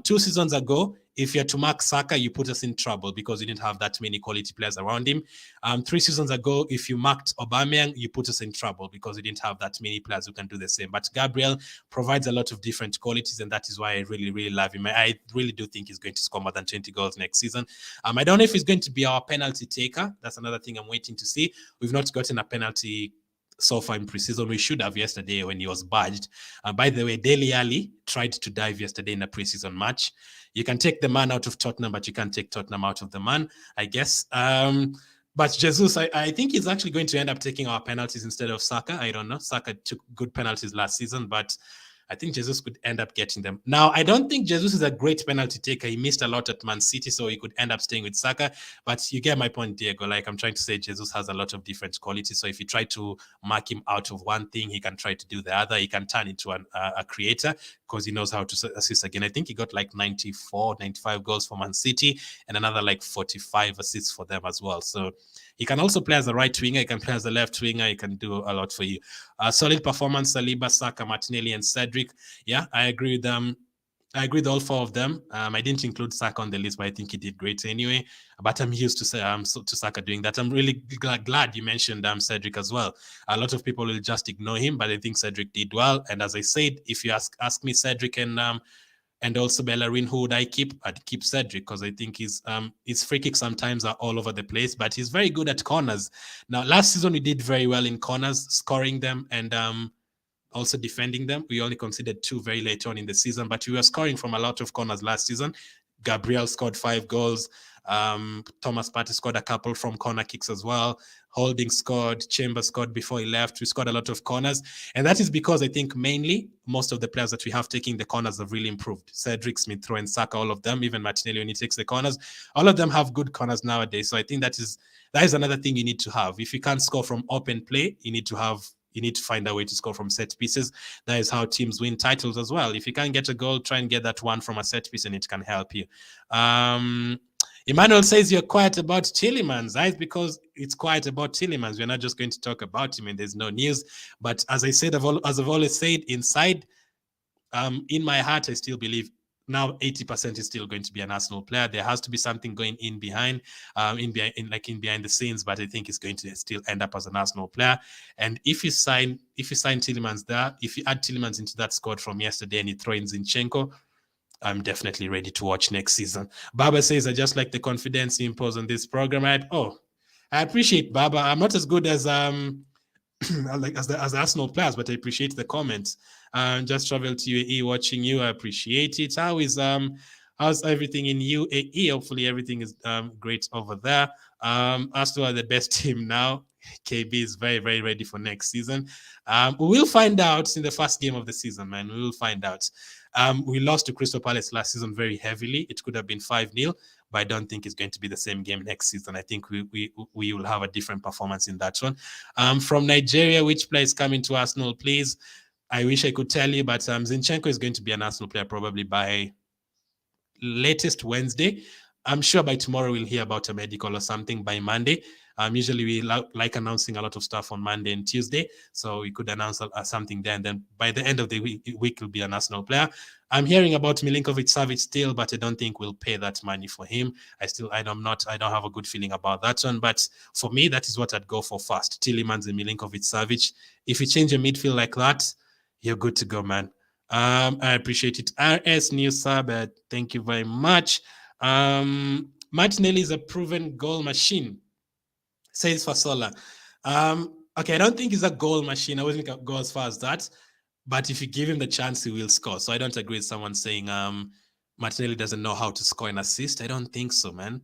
2 seasons ago, if you're to mark Saka, you put us in trouble because you didn't have that many quality players around him. 3 seasons ago, if you marked Aubameyang, you put us in trouble because you didn't have that many players who can do the same. But Gabriel provides a lot of different qualities, and that is why I really, really love him. I really do think he's going to score more than 20 goals next season. I don't know if he's going to be our penalty taker. That's another thing I'm waiting to see. We've not gotten a penalty so far in preseason. We should have yesterday when he was badged. By the way, Dele Alli tried to dive yesterday in a preseason match. You can take the man out of Tottenham, but you can't take Tottenham out of the man, I guess. But Jesus, I think he's actually going to end up taking our penalties instead of Saka. I don't know. Saka took good penalties last season, but I think Jesus could end up getting them. Now, I don't think Jesus is a great penalty taker. He missed a lot at Man City, so he could end up staying with Saka. But you get my point, Diego. Like, I'm trying to say, Jesus has a lot of different qualities. So if you try to mark him out of one thing, he can try to do the other. He can turn into a creator because he knows how to assist again. I think he got like 94, 95 goals for Man City and another like 45 assists for them as well. So he can also play as a right winger. He can play as a left winger. He can do a lot for you. Solid performance, Saliba, Saka, Martinelli, and Cedric. Yeah, I agree with them. I agree with all 4 of them. I didn't include Saka on the list, but I think he did great anyway. But I'm used to Saka doing that. I'm really glad you mentioned Cedric as well. A lot of people will just ignore him, but I think Cedric did well. And as I said, if you ask me, Cedric and also Bellerin, who would I keep? I'd keep Cedric because I think his free kicks sometimes are all over the place, but he's very good at corners. Now, last season we did very well in corners, scoring them and also defending them. We only conceded 2 very late on in the season, but we were scoring from a lot of corners last season. Gabriel scored 5 goals. Thomas Partey scored a couple from corner kicks as well. Holding scored. Chambers scored before he left. We scored a lot of corners. And that is because I think mainly most of the players that we have taking the corners have really improved. Cedric, Smith Rowe, and Saka, all of them, even Martinelli when he takes the corners, all of them have good corners nowadays. So I think that is another thing you need to have. If you can't score from open play, you need to find a way to score from set pieces. That is how teams win titles as well. If you can't get a goal, try and get that one from a set piece and it can help you. Emmanuel says you're quiet about Tielemans. It's because it's quiet about Tielemans. We're not just going to talk about him and there's no news. But as I said, as I've always said, inside, in my heart, I still believe now 80% is still going to be an Arsenal player. There has to be something going in behind the scenes, but I think it's going to still end up as an Arsenal player. And if you sign Tielemans there, if you add Tielemans into that squad from yesterday and you throw in Zinchenko, I'm definitely ready to watch next season. Baba says, I just like the confidence you impose on this program. I appreciate Baba. I'm not as good as like as the Arsenal players, but I appreciate the comments. Just travel to UAE watching you. I appreciate it. How's everything in UAE? Hopefully everything is great over there. Arsenal are the best team now. KB is very, very ready for next season. We will find out in the first game of the season, man. We will find out. We lost to Crystal Palace last season very heavily. It could have been 5-0, but I don't think it's going to be the same game next season. I think we will have a different performance in that one. From Nigeria, which player is coming to Arsenal, please? I wish I could tell you, but Zinchenko is going to be an Arsenal player probably by latest Wednesday. I'm sure by tomorrow we'll hear about a medical or something by Monday. Usually we like announcing a lot of stuff on Monday and Tuesday, so we could announce something then. Then by the end of the week will be an Arsenal player. I'm hearing about Milinkovic-Savic still, but I don't think we'll pay that money for him. I don't have a good feeling about that one. But for me, that is what I'd go for first. Tielemans and Milinkovic-Savic. If you change a midfield like that, you're good to go, man. I appreciate it. RS New Sub, thank you very much. Martinelli is a proven goal machine, says Fasola. Okay, I don't think he's a goal machine. I wouldn't go as far as that. But if you give him the chance, he will score. So I don't agree with someone saying Martinelli doesn't know how to score and assist. I don't think so, man.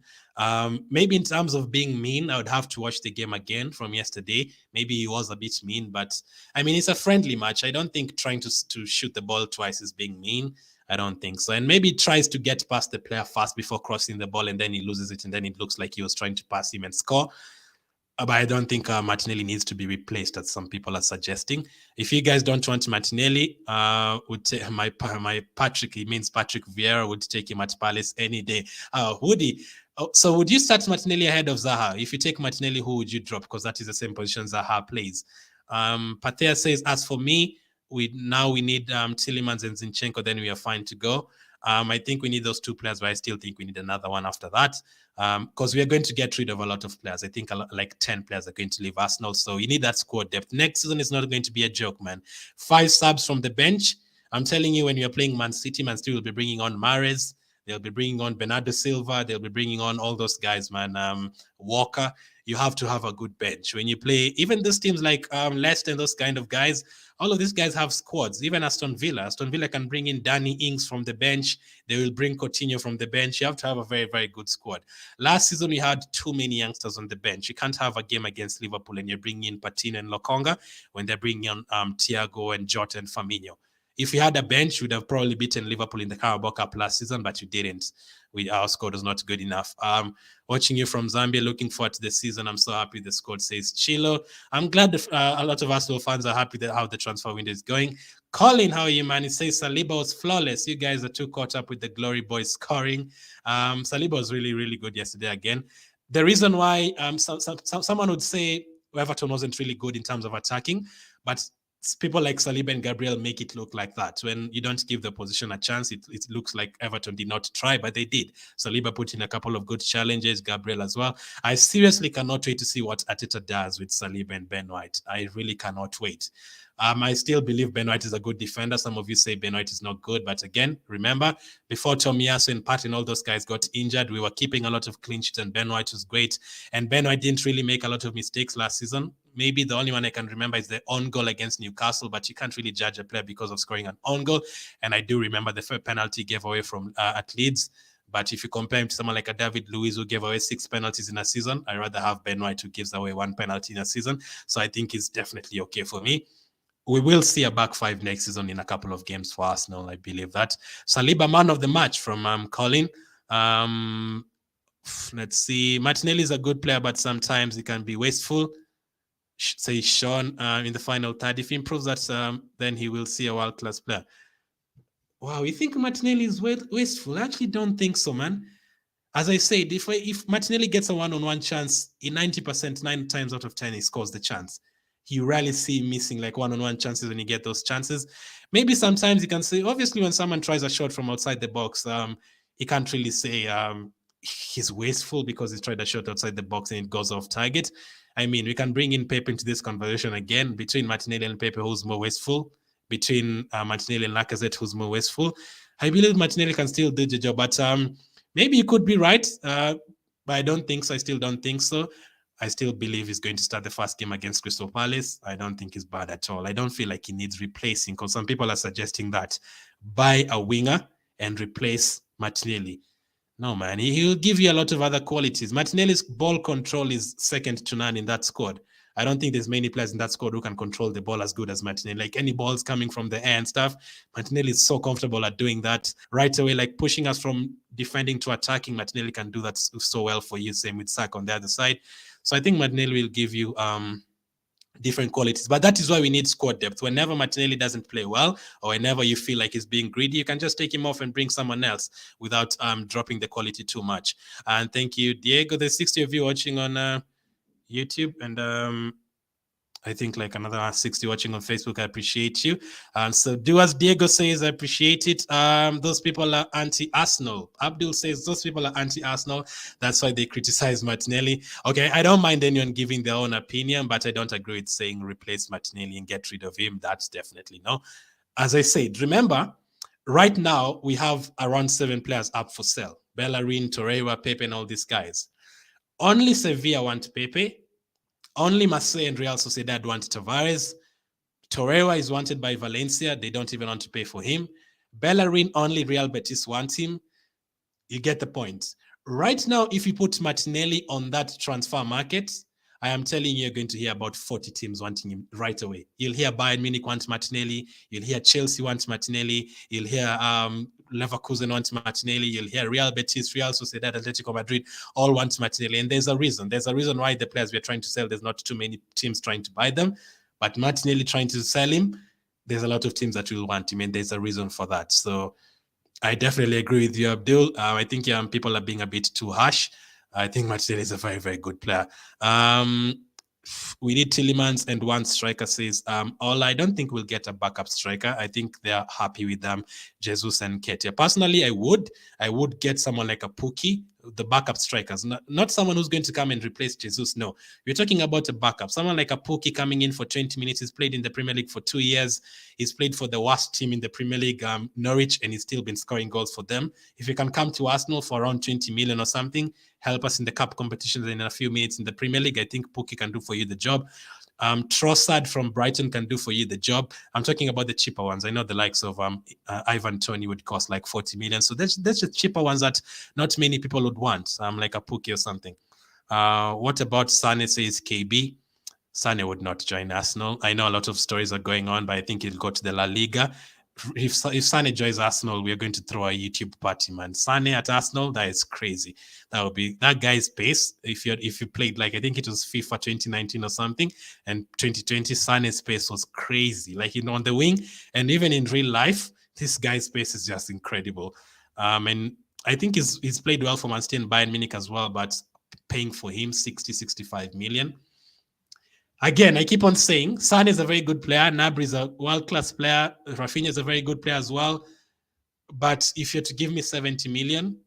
Maybe in terms of being mean, I would have to watch the game again from yesterday. Maybe he was a bit mean, but I mean, it's a friendly match. I don't think trying to shoot the ball twice is being mean. I don't think so. And maybe he tries to get past the player fast before crossing the ball, and then he loses it, and then it looks like he was trying to pass him and score. But I don't think Martinelli needs to be replaced, as some people are suggesting. If you guys don't want Martinelli, my Patrick, he means Patrick Vieira, would take him at Palace any day. Woody, so would you start Martinelli ahead of Zaha? If you take Martinelli, who would you drop? Because that is the same position Zaha plays. Pathea says, as for me, we need Tielemans and Zinchenko, then we are fine to go. I think we need those two players, but I still think we need another one after that, because we are going to get rid of a lot of players. I think like 10 players are going to leave Arsenal, so you need that squad depth. Next season is not going to be a joke, man. 5 subs from the bench. I'm telling you, when you're playing Man City, Man City will be bringing on Mahrez. They'll be bringing on Bernardo Silva. They'll be bringing on all those guys, man. Walker. You have to have a good bench. When you play, even those teams like Leicester and those kind of guys, all of these guys have squads. Even Aston Villa can bring in Danny Ings from the bench. They will bring Coutinho from the bench. You have to have a very, very good squad. Last season, we had too many youngsters on the bench. You can't have a game against Liverpool and you're bringing in Patino and Lokonga when they're bringing on Thiago and Jota and Firmino. If you had a bench, you would have probably beaten Liverpool in the Carabao Cup last season, but you didn't. Our squad was not good enough. Watching you from Zambia, looking forward to the season. I'm so happy the squad, says Chilo. I'm glad a lot of Arsenal fans are happy that how the transfer window is going. Colin, how are you, man? It says Saliba was flawless. You guys are too caught up with the Glory Boys scoring. Saliba was really, really good yesterday again. The reason why someone would say Everton wasn't really good in terms of attacking, but people like Saliba and Gabriel make it look like that. When you don't give the position a chance, it looks like Everton did not try, but they did. Saliba put in a couple of good challenges, Gabriel as well. I seriously cannot wait to see what Arteta does with Saliba and Ben White. I really cannot wait. I still believe Ben White is a good defender. Some of you say Ben White is not good, but again, remember, before Tomiyasu and Pat and all those guys got injured, we were keeping a lot of clean sheets and Ben White was great. And Ben White didn't really make a lot of mistakes last season. Maybe the only one I can remember is the own goal against Newcastle, but you can't really judge a player because of scoring an own goal. And I do remember the first penalty he gave away from at Leeds. But if you compare him to someone like a David Luiz who gave away 6 penalties in a season, I'd rather have Ben White who gives away 1 penalty in a season. So I think he's definitely okay for me. We will see a back 5 next season in a couple of games for Arsenal. I believe that. Saliba, man of the match from Colin. Let's see. Martinelli is a good player, but sometimes he can be wasteful. Say Sean in the final third. If he improves that, then he will see a world-class player. Wow, you think Martinelli is wasteful? I actually don't think so, man. As I said, if Martinelli gets a one-on-one chance, in 90%, 9 times out of 10, he scores the chance. you rarely see him missing like one-on-one chances when you get those chances. Maybe sometimes you can say, obviously, when someone tries a shot from outside the box, you can't really say he's wasteful because he tried a shot outside the box and it goes off target. I mean, we can bring in Pepe into this conversation again, between Martinelli and Pepe, who's more wasteful, between Martinelli and Lacazette, who's more wasteful. I believe Martinelli can still do the job, but maybe you could be right, but I don't think so. I still don't think so. I still believe he's going to start the first game against Crystal Palace. I don't think he's bad at all. I don't feel like he needs replacing, because some people are suggesting that buy a winger and replace Martinelli. No, man, he'll give you a lot of other qualities. Martinelli's ball control is second to none in that squad. I don't think there's many players in that squad who can control the ball as good as Martinelli. Like any balls coming from the air and stuff, Martinelli is so comfortable at doing that right away, like pushing us from defending to attacking. Martinelli can do that so well for you. Same with Saka on the other side. So I think Martinelli will give you different qualities, but that is why we need squad depth. Whenever Martinelli doesn't play well, or whenever you feel like he's being greedy, you can just take him off and bring someone else without dropping the quality too much. And thank you, Diego. There's 60 of you watching on YouTube, and I think like another 60 watching on Facebook. I appreciate you. So do as Diego says, I appreciate it. Those people are anti-Arsenal. Abdul says those people are anti-Arsenal. That's why they criticize Martinelli. Okay, I don't mind anyone giving their own opinion, but I don't agree with saying replace Martinelli and get rid of him. That's definitely no. As I said, remember, right now we have around 7 players up for sale. Bellerin, Torreira, Pepe, and all these guys. Only Sevilla want Pepe. Only Marseille and Real Sociedad want Tavares. Torreira is wanted by Valencia. They don't even want to pay for him. Bellerin, only Real Betis wants him. You get the point. Right now, if you put Martinelli on that transfer market, I am telling you, you're going to hear about 40 teams wanting him right away. You'll hear Bayern Munich wants Martinelli. You'll hear Chelsea wants Martinelli. You'll hear Leverkusen wants Martinelli. You'll hear Real Betis, Real Sociedad, Atletico Madrid all want Martinelli. And there's a reason. There's a reason why the players we're trying to sell, there's not too many teams trying to buy them. But Martinelli trying to sell him, there's a lot of teams that will want him. And there's a reason for that. So I definitely agree with you, Abdul. I think people are being a bit too harsh. I think Martinelli is a very, very good player. We need Tielemans and one striker, says I don't think we'll get a backup striker. I think they're happy with Jesus and Ketia. Personally, I would get someone like a Pukki, the backup strikers, not someone who's going to come and replace Jesus. No, we're talking about a backup. Someone like a Pukki coming in for 20 minutes. He's played in the Premier League for 2 years. He's played for the worst team in the Premier League, Norwich, and he's still been scoring goals for them. If you can come to Arsenal for around 20 million or something, help us in the cup competitions in a few minutes in the Premier League, I think Pukki can do for you the job. Trossard from Brighton can do for you the job. I'm talking about the cheaper ones. I know the likes of Ivan Toney would cost like 40 million. So that's the cheaper ones that not many people would want, like a Pukki or something. What about Sane, says KB? Sane would not join Arsenal. I know a lot of stories are going on, but I think he'll go to the La Liga. If Sane joins Arsenal, we're going to throw a YouTube party, man. Sane at Arsenal, that is crazy. That would be that guy's pace. If you played, like, I think it was FIFA 2019 or something, and 2020, Sane's pace was crazy. Like, on the wing, and even in real life, this guy's pace is just incredible. And I think he's played well for Man City and Bayern Munich as well, but paying for him 65 million. Again, I keep on saying, Sane is a very good player. Gnabry is a world-class player. Rafinha is a very good player as well. But if you're to give me 70 million,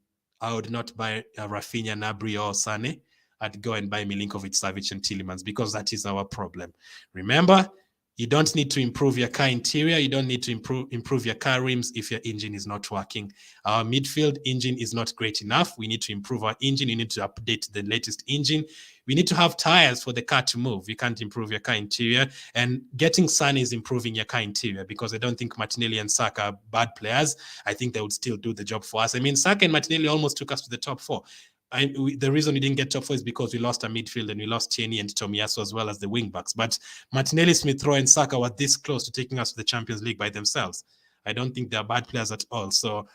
I would not buy Rafinha, Gnabry, or Sane. I'd go and buy Milinkovic-Savic and Tielemans, because that is our problem. Remember, you don't need to improve your car interior. You don't need to improve your car rims if your engine is not working. Our midfield engine is not great enough. We need to improve our engine. You need to update the latest engine. We need to have tires for the car to move. You can't improve your car interior. And getting Sane is improving your car interior, because I don't think Martinelli and Saka are bad players. I think they would still do the job for us. I mean, Saka and Martinelli almost took us to the top 4. The reason we didn't get top 4 is because we lost our midfield and we lost Tierney and Tomiyasu as well as the wing backs. But Martinelli, Smith Rowe, and Saka were this close to taking us to the Champions League by themselves. I don't think they're bad players at all. So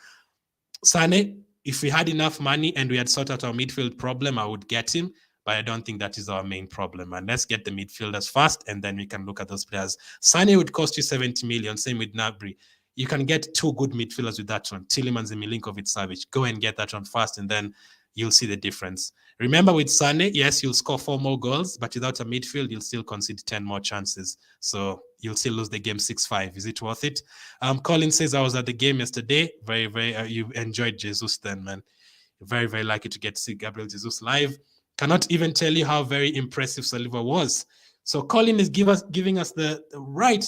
Sane, if we had enough money and we had sorted out our midfield problem, I would get him. But I don't think that is our main problem. And let's get the midfielders first, and then we can look at those players. Sane would cost you 70 million. Same with Gnabry. You can get 2 good midfielders with that one, Tielemans and Milinkovic-Savic. Go and get that one first, and then you'll see the difference. Remember, with Sunday, yes, you'll score 4 more goals, but without a midfield, you'll still concede 10 more chances. So you'll still lose the game 6-5. Is it worth it? Colin says, I was at the game yesterday. Very, very, you enjoyed Jesus then, man. Very, very lucky to get to see Gabriel Jesus live. Cannot even tell you how very impressive Saliba was. So Colin is giving us the right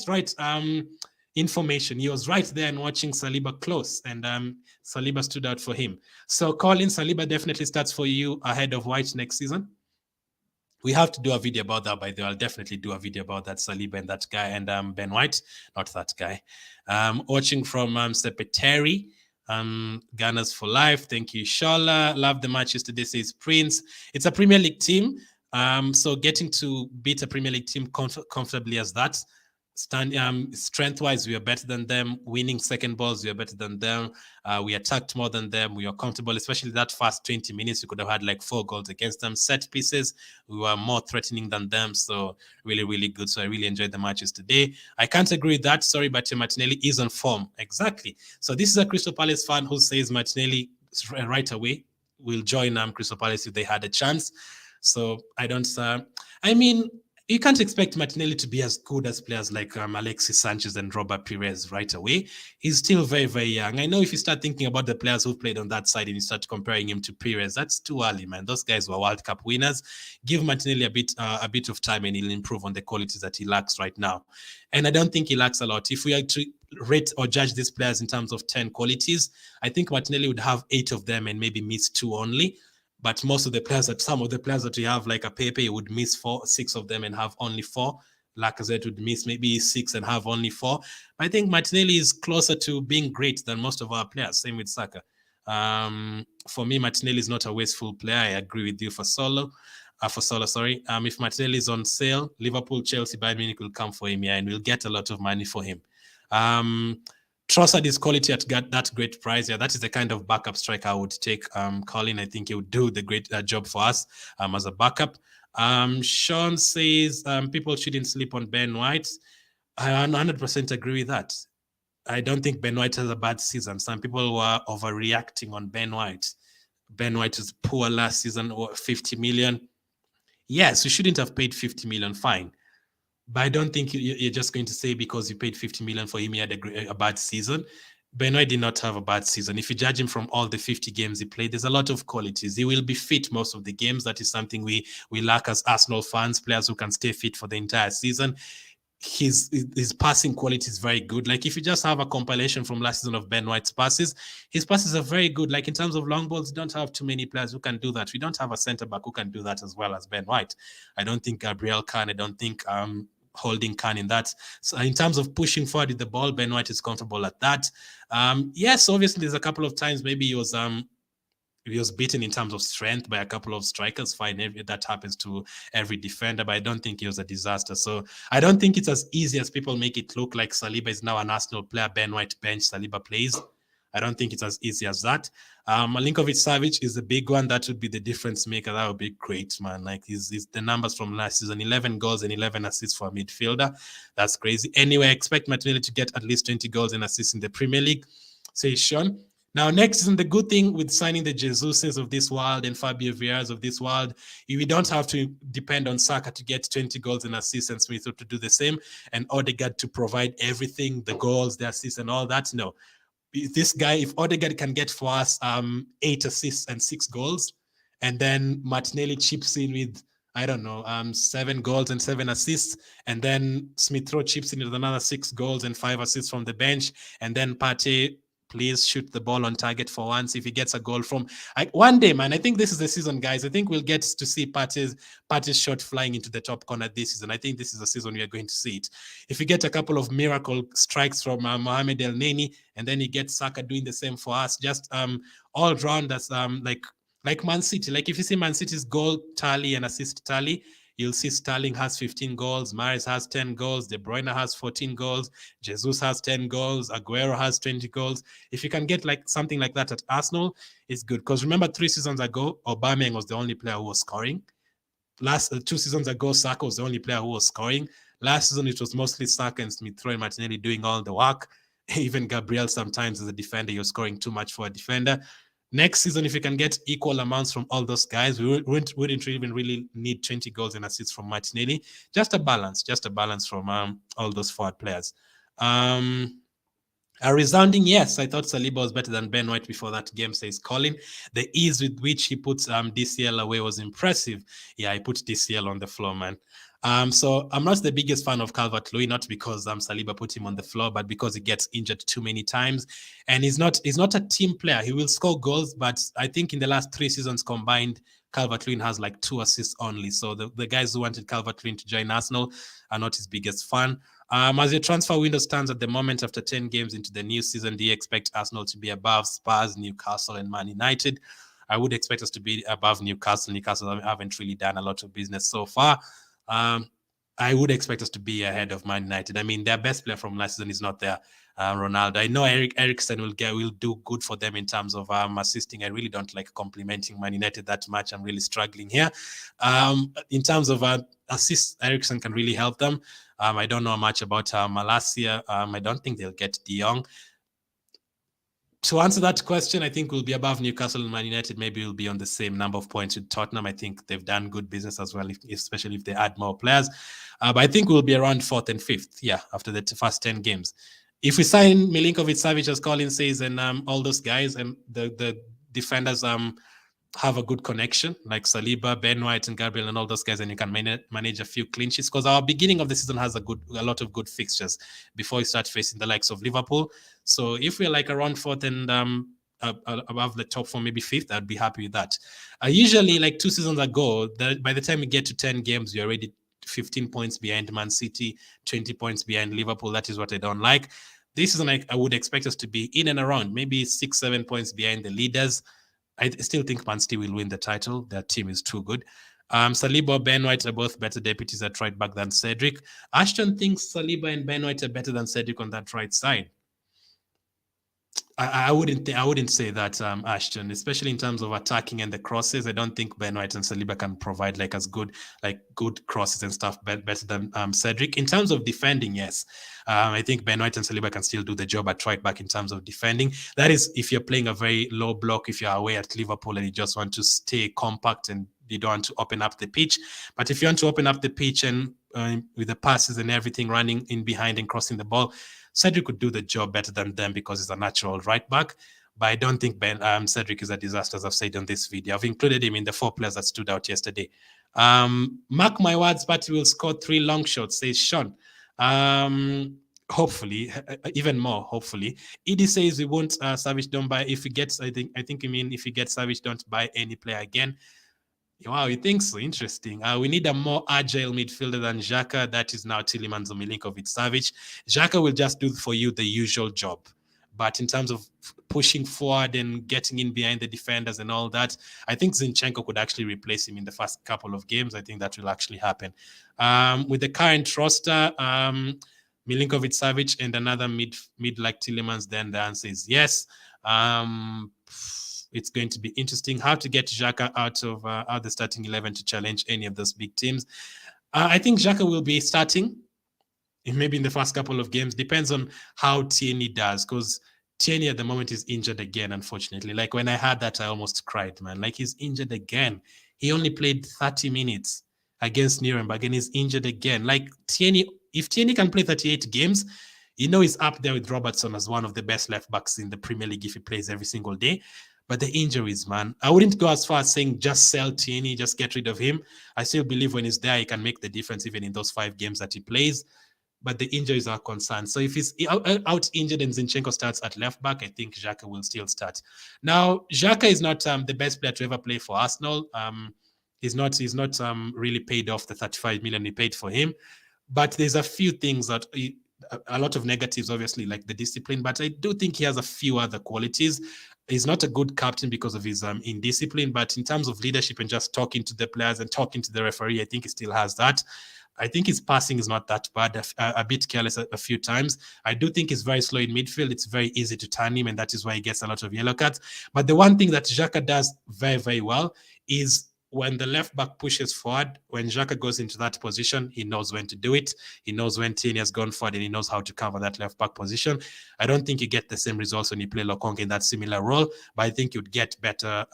information. He was right there and watching Saliba close, and Saliba stood out for him. So Colin, Saliba definitely starts for you ahead of White next season. We have to do a video about that, by the way. I'll definitely do a video about that, Saliba and that guy, and Ben White, not that guy. Watching from Sepeteri. Gunners for life. Thank you, Shola. Love the match yesterday, says Prince. It's a Premier League team. So getting to beat a Premier League team comfortably as that, strength-wise, we are better than them. Winning second balls, we are better than them. We attacked more than them. We are comfortable, especially that first 20 minutes. We could have had like 4 goals against them. Set pieces, we were more threatening than them. So really, really good. So I really enjoyed the matches today. I can't agree with that. Sorry, but Martinelli is on form. Exactly. So this is a Crystal Palace fan who says Martinelli right away will join Crystal Palace if they had a chance. So I don't. I mean, you can't expect Martinelli to be as good as players like Alexis Sanchez and Robert Pires right away. He's still very, very young. I know if you start thinking about the players who've played on that side and you start comparing him to Pires, that's too early, man. Those guys were World Cup winners. Give Martinelli a bit of time and he'll improve on the qualities that he lacks right now. And I don't think he lacks a lot. If we are to rate or judge these players in terms of 10 qualities, I think Martinelli would have 8 of them and maybe miss 2 only. But most of the players some of the players that we have, like a Pepe, would miss 6 of them and have only 4. Lacazette would miss maybe 6 and have only 4. I think Martinelli is closer to being great than most of our players. Same with Saka. For me, Martinelli is not a wasteful player. I agree with you for Solo. If Martinelli is on sale, Liverpool, Chelsea, Bayern Munich will come for him, and we'll get a lot of money for him. Trossard is quality at that great price. Yeah, that is the kind of backup striker I would take. Colin, I think he would do the great job for us as a backup. Sean says people shouldn't sleep on Ben White. I 100% agree with that. I don't think Ben White has a bad season. Some people were overreacting on Ben White. Ben White was poor last season, or 50 million. Yes, you shouldn't have paid 50 million, fine. But I don't think you're just going to say because you paid 50 million for him, he had a bad season. Ben White did not have a bad season. If you judge him from all the 50 games he played, there's a lot of qualities. He will be fit most of the games. That is something we lack as Arsenal fans, players who can stay fit for the entire season. His passing quality is very good. Like if you just have a compilation from last season of Ben White's passes, his passes are very good. Like in terms of long balls, you don't have too many players who can do that. We don't have a centre back who can do that as well as Ben White. I don't think Gabriel can. I don't think Holding can in that. So in terms of pushing forward with the ball, Ben White is comfortable at that. Yes, obviously there's a couple of times maybe he was beaten in terms of strength by a couple of strikers. Fine, that happens to every defender, but I don't think he was a disaster. So I don't think it's as easy as people make it look like Saliba is now an Arsenal player, Ben White bench, Saliba plays. I don't think it's as easy as that. Milinkovic-Savic is the big one. That would be the difference maker. That would be great, man. Like he's the numbers from last season, 11 goals and 11 assists for a midfielder. That's crazy. Anyway, I expect Martinelli to get at least 20 goals and assists in the Premier League, says Sean. Now, next season, the good thing with signing the Jesuses of this world and Fabio Vieira's of this world, we don't have to depend on Saka to get 20 goals and assists and Smith to do the same, and Odegaard to provide everything, the goals, the assists, and all that. No. This guy, if Odegaard can get for us 8 assists and 6 goals, and then Martinelli chips in with, I don't know, 7 goals and 7 assists, and then Smith Rowe chips in with another 6 goals and 5 assists from the bench, and then Partey, please shoot the ball on target for once. If he gets a goal from one day, man, I think this is the season, guys. I think we'll get to see Partey's shot flying into the top corner this season. I think this is the season we are going to see it. If you get a couple of miracle strikes from Mohamed El Neni, and then you get Saka doing the same for us, just all round as like Man City. Like if you see Man City's goal tally and assist tally, you'll see Sterling has 15 goals, Mahrez has 10 goals, De Bruyne has 14 goals, Jesus has 10 goals, Aguero has 20 goals. If you can get like something like that at Arsenal, it's good. Because remember 3 seasons ago, Aubameyang was the only player who was scoring. 2 seasons ago, Saka was the only player who was scoring. Last season, it was mostly Saka and Smith Rowe and Martinelli doing all the work. Even Gabriel sometimes as a defender, you're scoring too much for a defender. Next season, if we can get equal amounts from all those guys, we wouldn't even really need 20 goals and assists from Martinelli. Just a balance from all those forward players. A resounding yes. I thought Saliba was better than Ben White before that game, says Colin. The ease with which he puts DCL away was impressive. Yeah, I put DCL on the floor, man. So I'm not the biggest fan of Calvert-Lewin, not because Saliba put him on the floor, but because he gets injured too many times. And he's not a team player. He will score goals, but I think in the last 3 seasons combined, Calvert-Lewin has like 2 assists only. So the guys who wanted Calvert-Lewin to join Arsenal are not his biggest fan. As your transfer window stands at the moment after 10 games into the new season, do you expect Arsenal to be above Spurs, Newcastle, and Man United? I would expect us to be above Newcastle. Newcastle haven't really done a lot of business so far. I would expect us to be ahead of Man United. I mean, their best player from last season is not there, Ronaldo. I know Eriksen will do good for them in terms of assisting. I really don't like complimenting Man United that much. I'm really struggling here. In terms of assists, Eriksen can really help them. I don't know much about Malacia. I don't think they'll get De Jong. To answer that question, I think we'll be above Newcastle and Man United. Maybe we'll be on the same number of points with Tottenham. I think they've done good business as well, especially if they add more players. But I think we'll be around 4th and 5th, after the first 10 games. If we sign Milinkovic-Savic, as Colin says, and all those guys, and the defenders have a good connection, like Saliba, Ben White, and Gabriel, and all those guys, and you can manage a few clean sheets, because our beginning of the season has a lot of good fixtures before we start facing the likes of Liverpool. So if we're like around 4th and above the top 4, maybe 5th, I'd be happy with that. Usually, like 2 seasons ago, by the time we get to 10 games, you're already 15 points behind Man City, 20 points behind Liverpool. That is what I don't like. This season, I would expect us to be in and around, maybe 6-7 points behind the leaders. I still think Man City will win the title. Their team is too good. Saliba, Ben White are both better deputies at right back than Cedric. Ashton thinks Saliba and Ben White are better than Cedric on that right side. I wouldn't say that, Ashton, especially in terms of attacking and the crosses. I don't think Ben White and Saliba can provide good crosses and stuff better than Cedric. In terms of defending, yes, I think Ben White and Saliba can still do the job at right back in terms of defending. That is, if you're playing a very low block, if you're away at Liverpool and you just want to stay compact and you don't want to open up the pitch. But if you want to open up the pitch and with the passes and everything running in behind and crossing the ball, Cedric could do the job better than them because he's a natural right back. But I don't think Cedric is a disaster, as I've said on this video. I've included him in the 4 players that stood out yesterday. Mark my words, Patty will score 3 long shots, says Sean. Hopefully, even more, hopefully. Edie says we won't Savage, don't buy. If he gets, I think you mean if he gets Savage, don't buy any player again. Wow, you think so? Interesting. We need a more agile midfielder than Xhaka. That is now Tielemans or Milinkovic-Savic. Xhaka will just do for you the usual job. But in terms of pushing forward and getting in behind the defenders and all that, I think Zinchenko could actually replace him in the first couple of games. I think that will actually happen. With the current roster, Milinkovic-Savic and another mid like Tielemans, then the answer is yes. It's going to be interesting how to get Xhaka out of the starting 11 to challenge any of those big teams. I think Xhaka will be starting, maybe in the first couple of games. Depends on how Tierney does, because Tierney at the moment is injured again, unfortunately. Like when I heard that, I almost cried, man. Like he's injured again. He only played 30 minutes against Nuremberg and he's injured again. Like Tierney, if Tierney can play 38 games, he's up there with Robertson as one of the best left backs in the Premier League if he plays every single day. But the injuries, man, I wouldn't go as far as saying just sell Tierney, just get rid of him. I still believe when he's there, he can make the difference even in those 5 games that he plays. But the injuries are concerned. So if he's out injured and Zinchenko starts at left back, I think Xhaka will still start. Now, Xhaka is not the best player to ever play for Arsenal. He's not really paid off the 35 million we paid for him. But there's a few things that a lot of negatives, obviously, like the discipline. But I do think he has a few other qualities. He's not a good captain because of his indiscipline, but in terms of leadership and just talking to the players and talking to the referee, I think he still has that. I think his passing is not that bad, a bit careless a few times. I do think he's very slow in midfield. It's very easy to turn him, and that is why he gets a lot of yellow cards. But the one thing that Xhaka does very, very well is when the left back pushes forward, when Xhaka goes into that position, he knows when to do it. He knows when Tierney has gone forward and he knows how to cover that left back position. I don't think you get the same results when you play Lokonga in that similar role, but I think you'd get better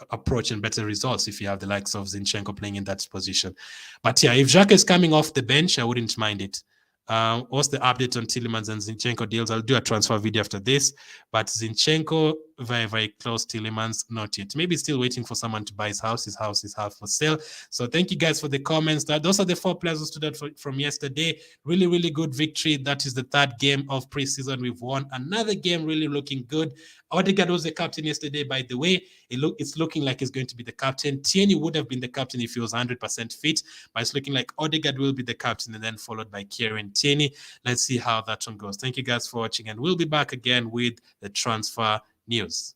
approach and better results if you have the likes of Zinchenko playing in that position. But yeah, if Xhaka is coming off the bench, I wouldn't mind it. What's the update on Tielemans and Zinchenko deals? I'll do a transfer video after this. But Zinchenko, very, very close. Tielemans, not yet. Maybe still waiting for someone to buy his house. His house is half for sale. So thank you guys for the comments. Those are the 4 players who stood out from yesterday. Really, really good victory. That is the 3rd game of preseason. We've won another game, really looking good. Odegaard was the captain yesterday, by the way. It's looking like he's going to be the captain. Tierney would have been the captain if he was 100% fit, but it's looking like Odegaard will be the captain and then followed by Kieran Tierney. Let's see how that one goes. Thank you guys for watching, and we'll be back again with the transfer news.